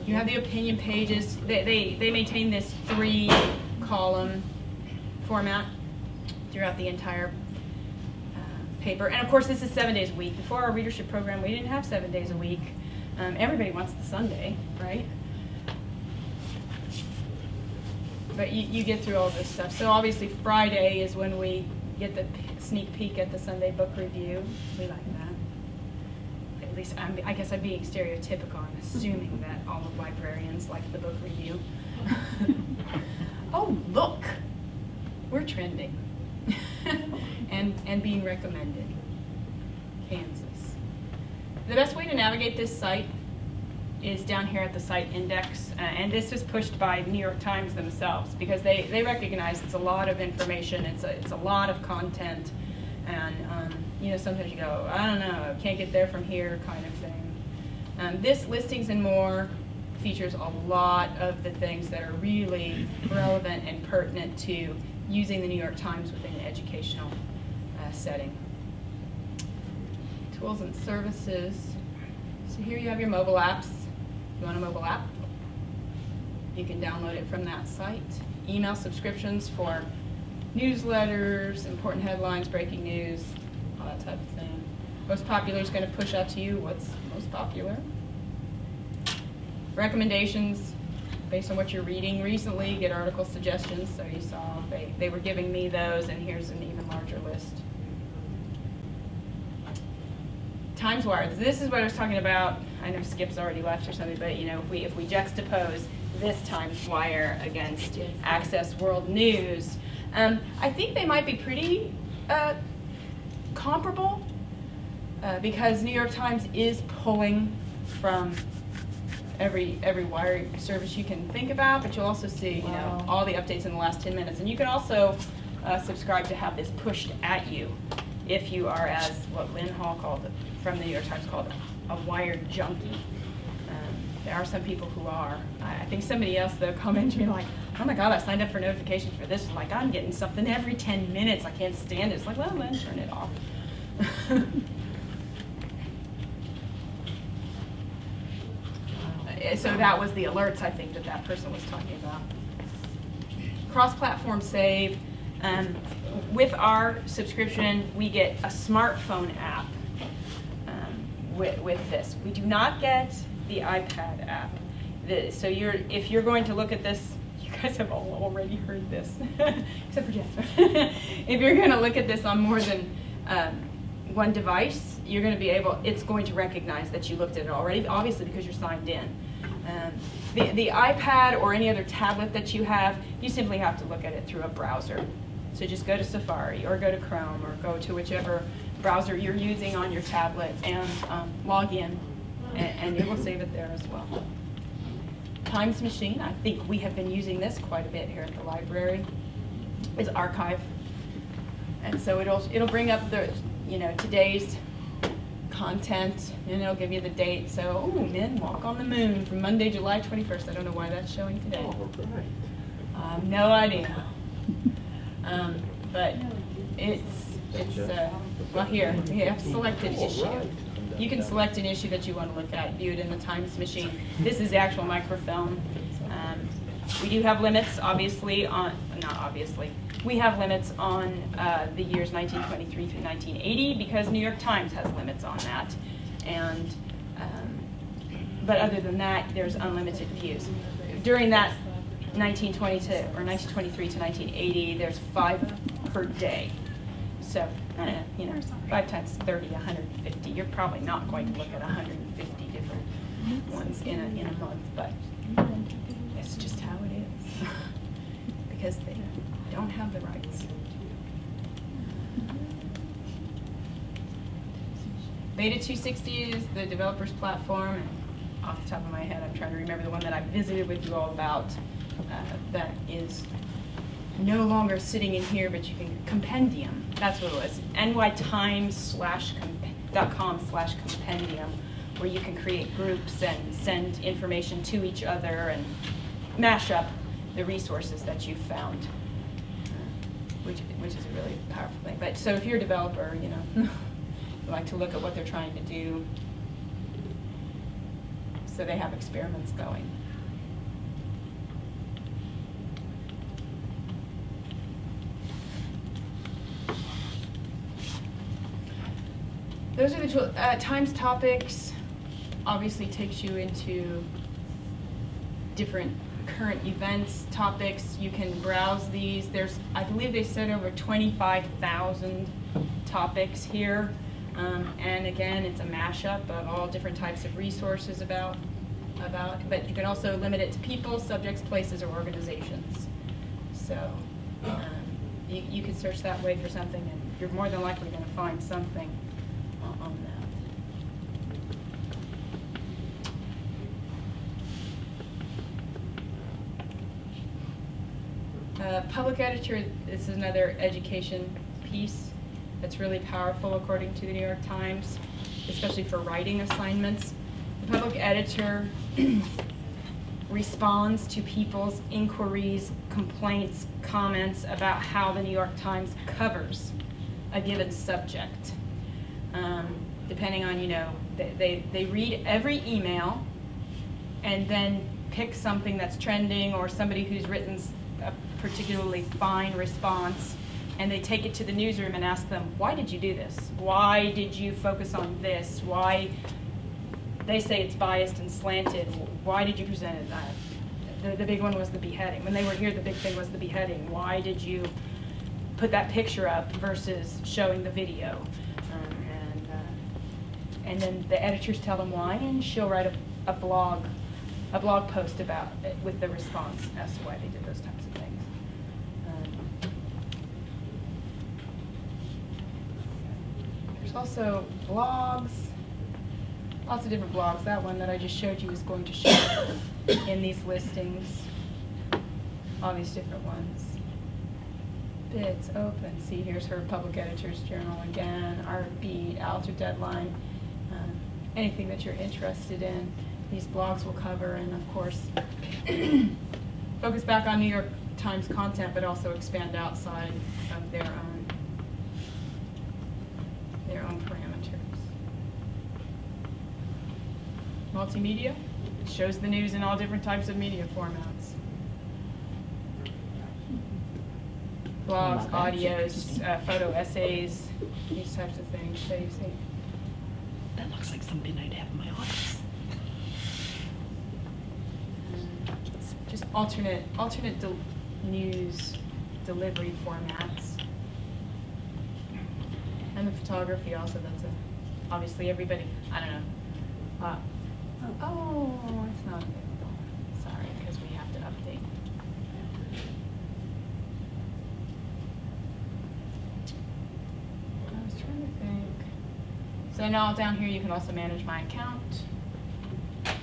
You have the opinion pages. They maintain this 3-column format throughout the entire paper. And of course, this is 7 days a week. Before our readership program, we didn't have 7 days a week. Everybody wants the Sunday, right? But you get through all this stuff. So obviously, Friday is when we get the sneak peek at the Sunday book review. We like that. At least, I guess I'm being stereotypical. I'm assuming that all of librarians like the book review. Oh, look! We're trending. and being recommended. Kansas. The best way to navigate this site is down here at the site index, and this is pushed by New York Times themselves because they recognize it's a lot of information, it's a lot of content, and you know, sometimes you go, I don't know, can't get there from here kind of thing. This Listings and More features a lot of the things that are really relevant and pertinent to using the New York Times within an educational setting. Tools and services. So here you have your mobile apps. You want a mobile app? You can download it from that site. Email subscriptions for newsletters, important headlines, breaking news, all that type of thing. Most popular is going to push out to you what's most popular. Recommendations based on what you're reading recently. Get article suggestions. So you saw they were giving me those, and here's an even larger list. Times Wire. This is what I was talking about. I know Skip's already left or something, but you know, if we juxtapose this Times Wire against Access World News, I think they might be pretty comparable because New York Times is pulling from every wire service you can think about, but you'll also see all the updates in the last 10 minutes, and you can also subscribe to have this pushed at you if you are, as what Lynn Hall called it, from the New York Times called a wired junkie. There are some people who are. I think somebody else though commented to me like, oh my God, I signed up for notifications for this. Like, I'm getting something every 10 minutes. I can't stand it. It's like, well, then turn it off. So that was the alerts, I think, that person was talking about. Cross-platform save. With our subscription, we get a smartphone app with this. We do not get the iPad app. So if you're going to look at this, you guys have all already heard this, except for Jeff. If you're going to look at this on more than one device, you're going to be able, it's going to recognize that you looked at it already, obviously because you're signed in. The iPad or any other tablet that you have, you simply have to look at it through a browser. So just go to Safari or go to Chrome or go to whichever browser you're using on your tablet and log in, and it will save it there as well. Times Machine, I think we have been using this quite a bit here at the library, is archive. And so it'll bring up the, today's content, and it'll give you the date. So, men walk on the moon from Monday, July 21st. I don't know why that's showing today. All right. No idea. But it's well, here, we have selected issue. You can select an issue that you want to look at, view it in the Times Machine. This is the actual microfilm. We do have limits, obviously, we have limits on the years 1923 through 1980 because New York Times has limits on that. And but other than that, there's unlimited views. During that 1923 to 1980, there's 5 per day. So, 5 times 30, 150. You're probably not going to look at 150 different ones in a month, but it's just how it is because they don't have the rights. Beta 260 is the developers platform, and off the top of my head, I'm trying to remember the one that I visited with you all about. That is no longer sitting in here, but you can compendium. That's what it was. nytimes.com/compendium, where you can create groups and send information to each other and mash up the resources that you've found, which is a really powerful thing. But so if you're a developer, you like to look at what they're trying to do. So they have experiments going. Those are the tools. Times Topics obviously takes you into different current events, topics. You can browse these. I believe they said over 25,000 topics here. And again, it's a mashup of all different types of resources but you can also limit it to people, subjects, places, or organizations. So you can search that way for something, and you're more than likely going to find something on that. Public editor, this is another education piece that's really powerful according to the New York Times, especially for writing assignments. The public editor responds to people's inquiries, complaints, comments about how the New York Times covers a given subject. Depending on, they read every email and then pick something that's trending or somebody who's written a particularly fine response, and they take it to the newsroom and ask them, why did you do this? Why did you focus on this? Why, they say it's biased and slanted. Why did you present it that? The big one was the beheading. When they were here, the big thing was the beheading. Why did you put that picture up versus showing the video? And then the editors tell them why, and she'll write a blog post about it with the response as to why they did those types of things. There's also blogs, lots of different blogs. That one that I just showed you is going to show in these listings, all these different ones. Bits open. See, here's her public editor's journal again, Art Beat, Alter Deadline, anything that you're interested in. These blogs will cover, and of course, focus back on New York Times content, but also expand outside of their own parameters. Multimedia shows the news in all different types of media formats. Blogs, Well, that's audios, photo essays, these types of things. So you see. That looks like something I'd have in my office. Just alternate news delivery formats. And the photography also, that's obviously everybody, I don't know. Oh, it's not available. Sorry, because we have to update. I was trying to think. So now down here you can also manage my account,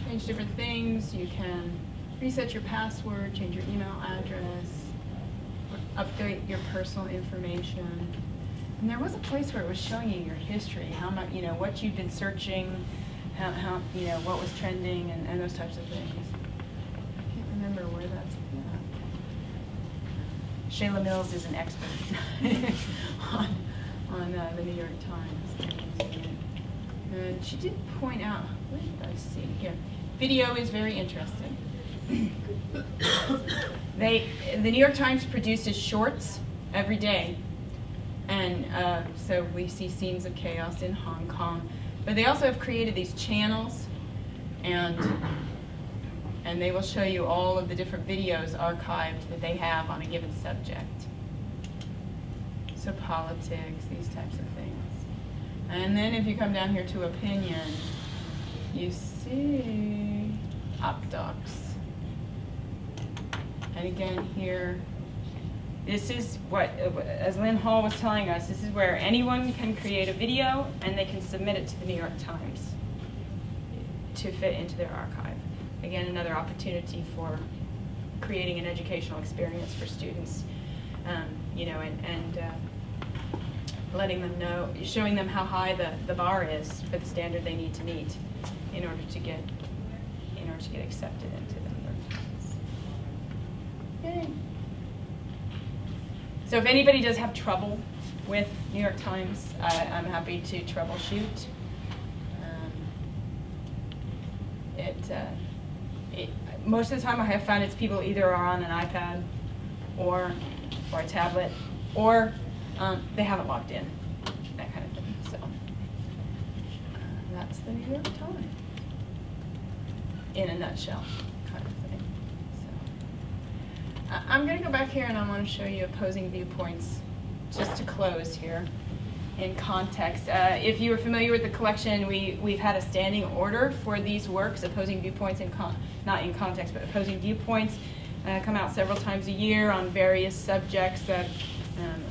change different things. You can reset your password, change your email address, update your personal information. And there was a place where it was showing you your history, how much, what you've been searching, how what was trending, and those types of things. I can't remember where that's at. Shayla Mills is an expert on the New York Times. And she did point out, where did I see here? Video is very interesting. The New York Times produces shorts every day, and so we see scenes of chaos in Hong Kong. But they also have created these channels, and they will show you all of the different videos archived that they have on a given subject. So politics, these types of things. And then if you come down here to opinion, you see OpDocs. And again here, this is what, as Lynn Hall was telling us, this is where anyone can create a video and they can submit it to the New York Times to fit into their archive. Again, another opportunity for creating an educational experience for students, and letting them know, showing them how high the bar is for the standard they need to meet in order to get accepted into the New York Times. Yay. So if anybody does have trouble with New York Times, I'm happy to troubleshoot. Most of the time I have found it's people either are on an iPad or a tablet, or they haven't logged in, that kind of thing. So that's the New York Times in a nutshell, kind of thing. So I'm going to go back here and I want to show you opposing viewpoints, just to close here in context. If you were familiar with the collection, we've had a standing order for these works, opposing viewpoints, not in context, but opposing viewpoints, come out several times a year on various subjects, that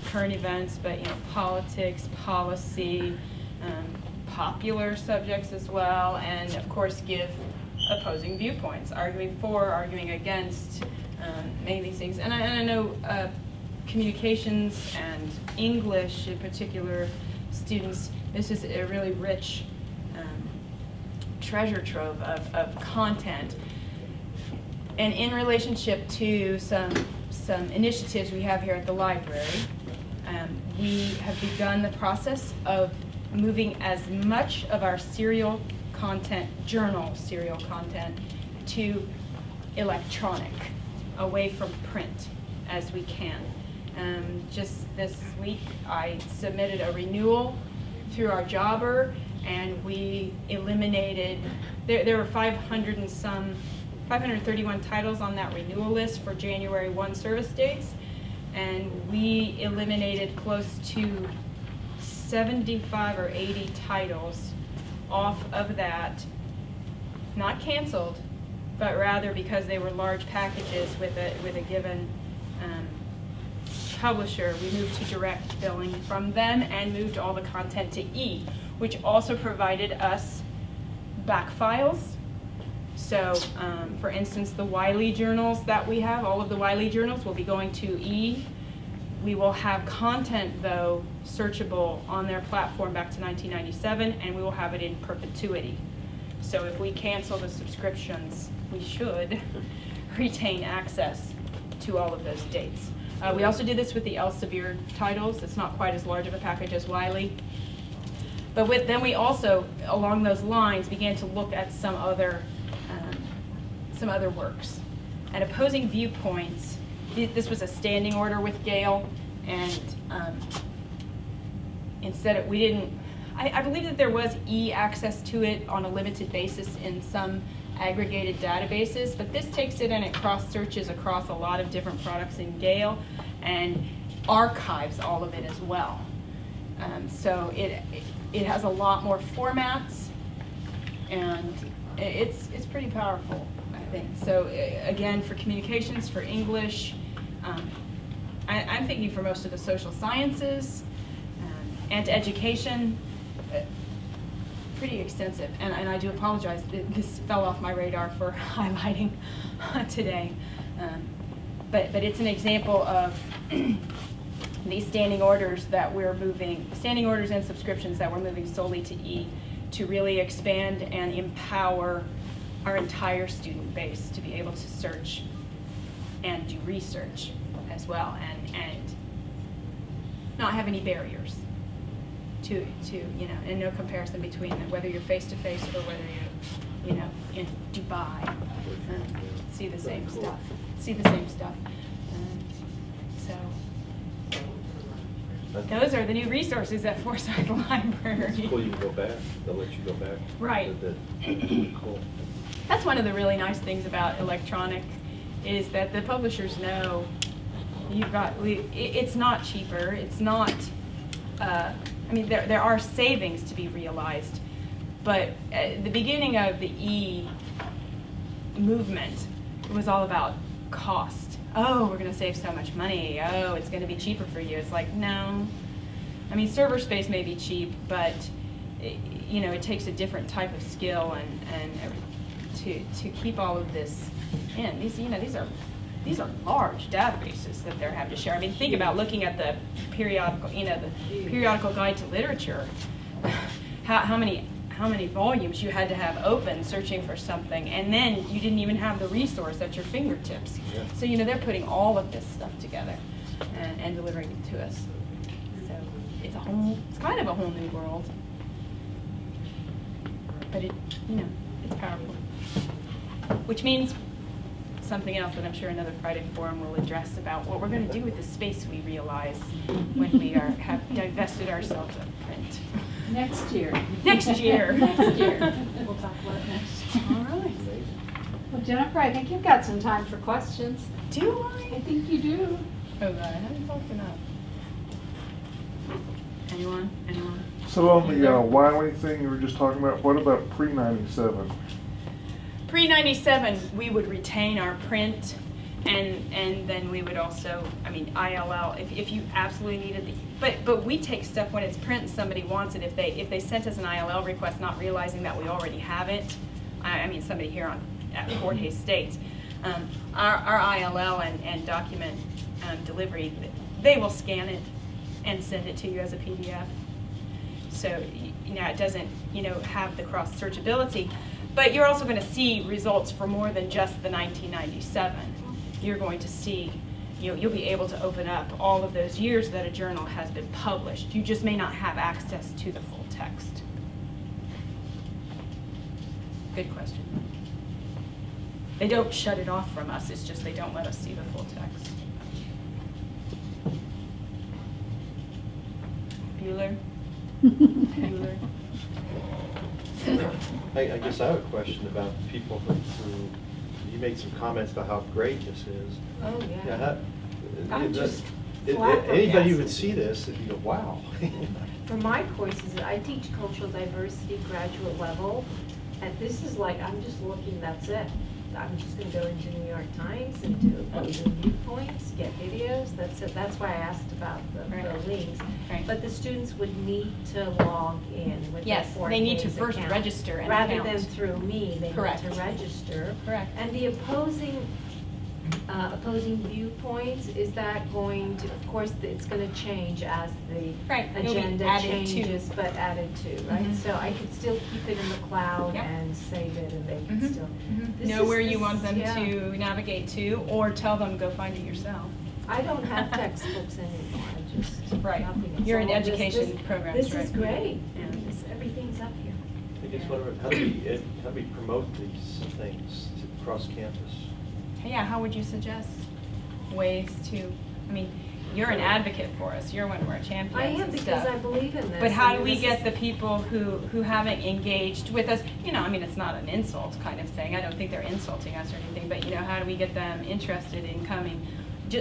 current events, but politics, policy, popular subjects as well, and of course give opposing viewpoints, arguing for, arguing against, many of these things. And I know communications and English in particular students, this is a really rich treasure trove of content. And in relationship to some initiatives we have here at the library, we have begun the process of moving as much of our serial content, journal serial content, to electronic, away from print as we can. Just this week I submitted a renewal through our jobber, and we eliminated, there were 531 titles on that renewal list for January 1 service dates, and we eliminated close to 75 or 80 titles off of that, not canceled, but rather because they were large packages with a given publisher. We moved to direct billing from them and moved all the content to E, which also provided us back files. So, for instance, the Wiley journals that we have, all of the Wiley journals will be going to E. We will have content, though, searchable on their platform back to 1997, and we will have it in perpetuity. So if we cancel the subscriptions, we should retain access to all of those dates. We also did this with the Elsevier titles. It's not quite as large of a package as Wiley. But then we also, along those lines, began to look at some other works. And Opposing Viewpoints, this was a standing order with Gale, and instead of, we didn't, I believe that there was e-access to it on a limited basis in some aggregated databases, but this takes it and it cross-searches across a lot of different products in Gale and archives all of it as well. So it has a lot more formats, and it's pretty powerful, I think. So again, for communications, for English, I'm thinking for most of the social sciences and education, pretty extensive. And I do apologize, this fell off my radar for highlighting today. But it's an example of these standing orders that we're moving, standing orders and subscriptions that we're moving solely to E to really expand and empower our entire student base to be able to search and do research as well, and not have any barriers to you know, and no comparison between whether you're face-to-face or whether you're, you know, in Dubai, see the same stuff. So those are the new resources at Forsyth Library. It's cool, you can go back. They'll let you go back. Right. Cool. That's one of the really nice things about electronic, is that the publishers know you've got, it's not cheaper, it's not, I mean, there are savings to be realized, but at the beginning of the E movement, it was all about cost. Oh, we're going to save so much money. Oh, it's going to be cheaper for you. It's like, no. I mean, server space may be cheap, but you know, it takes a different type of skill and to keep all of this in. These, you know, these are large databases that they're having to share. I mean, think about looking at the periodical, you know, the periodical guide to literature. How many volumes you had to have open searching for something, and then you didn't even have the resource at your fingertips. Yeah. So, you know, they're putting all of this stuff together and delivering it to us. So it's kind of a whole new world. But it, you know, it's powerful. Which means something else that I'm sure another Friday forum will address about what we're going to do with the space we realize when we have divested ourselves of print. Next year. Next year. Next year. We'll talk about it next. All right. Well, Jennifer, I think you've got some time for questions. Do I? I think you do. Oh, God, I haven't talked enough. Anyone? So on the Wiley thing you were just talking about, what about pre-97? Pre-97, we would retain our print, and then we would also, I mean, ILL, if you absolutely needed the, but we take stuff when it's print and somebody wants it. If they sent us an ILL request not realizing that we already have it, I mean somebody here at Fort Hays State, our ILL and document delivery, they will scan it and send it to you as a PDF. So, you know, it doesn't, you know, have the cross-searchability. But you're also going to see results for more than just the 1997. You're going to see, you know, you'll be able to open up all of those years that a journal has been published. You just may not have access to the full text. Good question. They don't shut it off from us, it's just they don't let us see the full text. Bueller? Bueller? I guess I have a question about people who you made some comments about how great this is. Oh, yeah. Yeah, I'm just anybody who would see this, you go, wow. For my courses, I teach cultural diversity graduate level, and this is like, I'm just looking, that's it. I'm just going to go into New York Times and do Opposing Viewpoints, get videos, that's it. That's why I asked about the links. Right. But the students would need to log in with Yes, their 4 they need to days first account. register and Rather account. than through me, they Correct. need to register. Correct. And the opposing opposing viewpoints, is that going to, of course, it's going to change as the Right, it'll be agenda added to. changes, but added to, right? Mhm. So I could still keep it in the cloud Yep. and save it, and they can Mhm. still. Mhm. This Know is- where you this want is- them yeah. to navigate to, or tell them go find it yourself. I don't have textbooks anymore, I just. Right. nothing. It's You're in all just education this- programs, This right? is great. Yeah. Everything's up here. I guess how do we promote these things across campus? Yeah, how would you suggest ways to, I mean, you're an advocate for us, you're one of our champions I am, and because stuff. I believe in this. But how I do mean, we this get is- the people who haven't engaged with us, you know, I mean, it's not an insult kind of thing, I don't think they're insulting us or anything, but you know, how do we get them interested in coming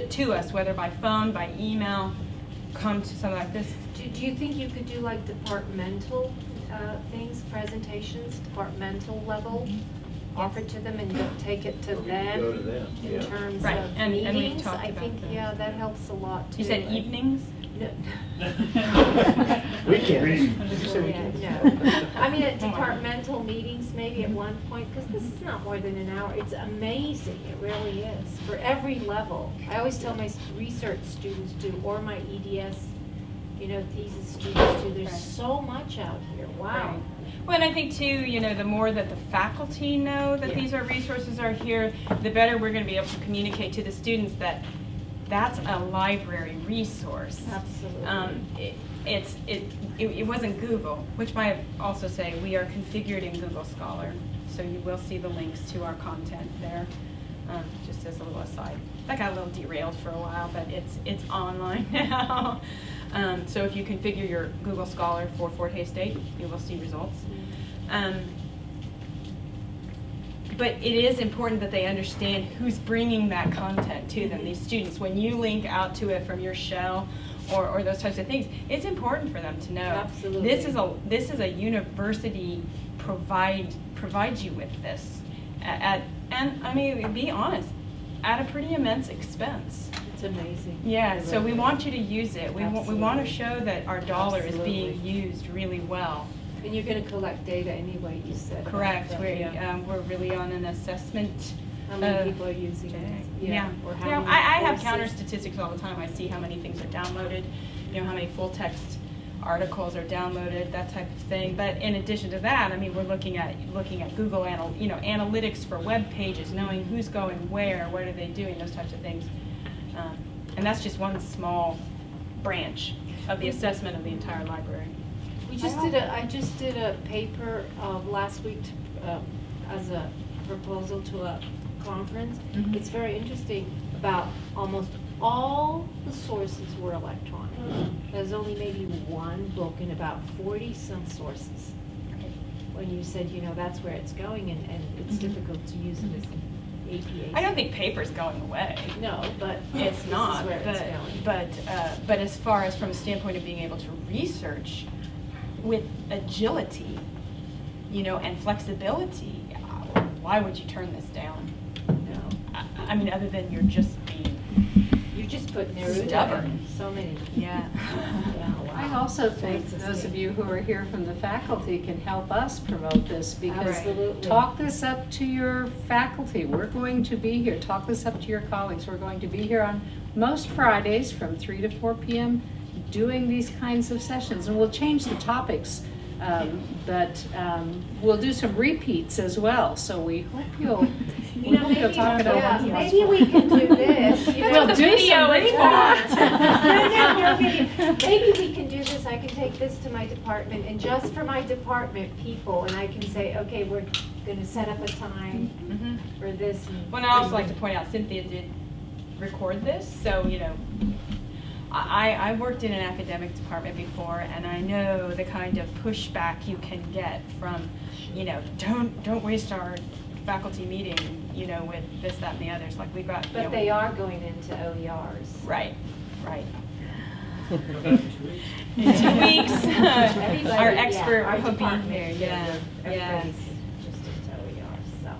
to us, whether by phone, by email, come to something like this? Do you think you could do like departmental things, presentations, departmental level? Offer to them and take it to them Go to them, in yeah. terms Right, of and we've meetings? talked I about think, that. yeah, that helps a lot too. You said I- evenings? No. Weekends. Did you say Yeah, weekends? no. I mean, at Oh my God. departmental meetings, maybe at one point, because this is not more than an hour. It's amazing, it really is, for every level. I always tell my research students do, or my EDS, you know, thesis students do. There's Right. so much out here, wow. Right. Well, and I think too, you know, the more that the faculty know that Yeah. these are resources are here, the better we're going to be able to communicate to the students that that's a library resource. Absolutely. It wasn't Google, which might also say we are configured in Google Scholar, so you will see the links to our content there. Just as a little aside, that got a little derailed for a while, but it's online now. So if you configure your Google Scholar for Fort Hays State, you will see results. But it is important that they understand who's bringing that content to them, these students. When you link out to it from your shell or those types of things, it's important for them to know. Absolutely. This is a university provides you with this. And I mean, be honest, at a pretty immense expense. It's amazing. Yeah, It so we really want is. you to use it. We want to Absolutely. show that our dollar is being Absolutely. used really well. And you're going to collect data anyway, you said. Correct. So, We're yeah. We're really on an assessment. How many people are using it? Yeah. Or how Yeah, many I have courses? counter statistics all the time. I see how many things are downloaded, you know, how many full text articles are downloaded, that type of thing. But in addition to that, I mean, we're looking at Google analytics for web pages, knowing who's going where, what are they doing, those types of things. And that's just one small branch of the assessment of the entire library. I just did a paper last week as a proposal to a conference. Mhm. It's very interesting about almost all the sources were electronic. There's only maybe one book and about 40-some sources. When you said, you know, that's where it's going and it's Mhm. difficult to use it as an APA. I don't think paper's going away. No, but It's this not, is where it's going. but as far as from a standpoint of being able to research with agility, you know, and flexibility, why would you turn this down? No. I mean, other than you're just being, You're just putting Neruda Stubborn. in so many. yeah. Yeah, wow. I also think That's those the of same. you who are here from the faculty can help us promote this, because Absolutely. talk this up to your faculty. We're going to be here. Talk this up to your colleagues. We're going to be here on most Fridays from 3 to 4 p.m. doing these kinds of sessions, and we'll change the topics. But we'll do some repeats as well, so we hope you'll, You know, maybe, talk it yeah, over. maybe we can do this. You know, We'll the do video some is repeats. Maybe we can do this, I can take this to my department, and just for my department people, and I can say, okay, we're gonna set up a time Mhm. for this. Well, and I also like to point out, Cynthia did record this, so, you know, I worked in an academic department before, and I know the kind of pushback you can get from, you know, don't waste our faculty meeting, you know, with this, that, and the others. Like we've got, you know, But they are going into OERs. right. In 2 weeks, Everybody, our yeah, expert our will be department, here. Yeah. Everybody's just into OERs, so.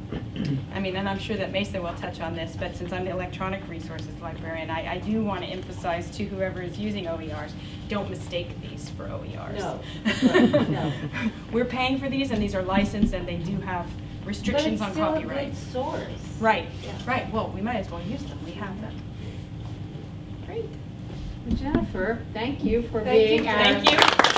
I mean, and I'm sure that Mesa will touch on this, but since I'm the electronic resources librarian, I do want to emphasize to whoever is using OERs, don't mistake these for OERs. No, no. We're paying for these, and these are licensed, and they do have restrictions on copyright. But it's still a good source. Right, Yeah. right. Well, we might as well use them. We have them. Great. Well, Jennifer, thank you for Thank you. being our Thank you.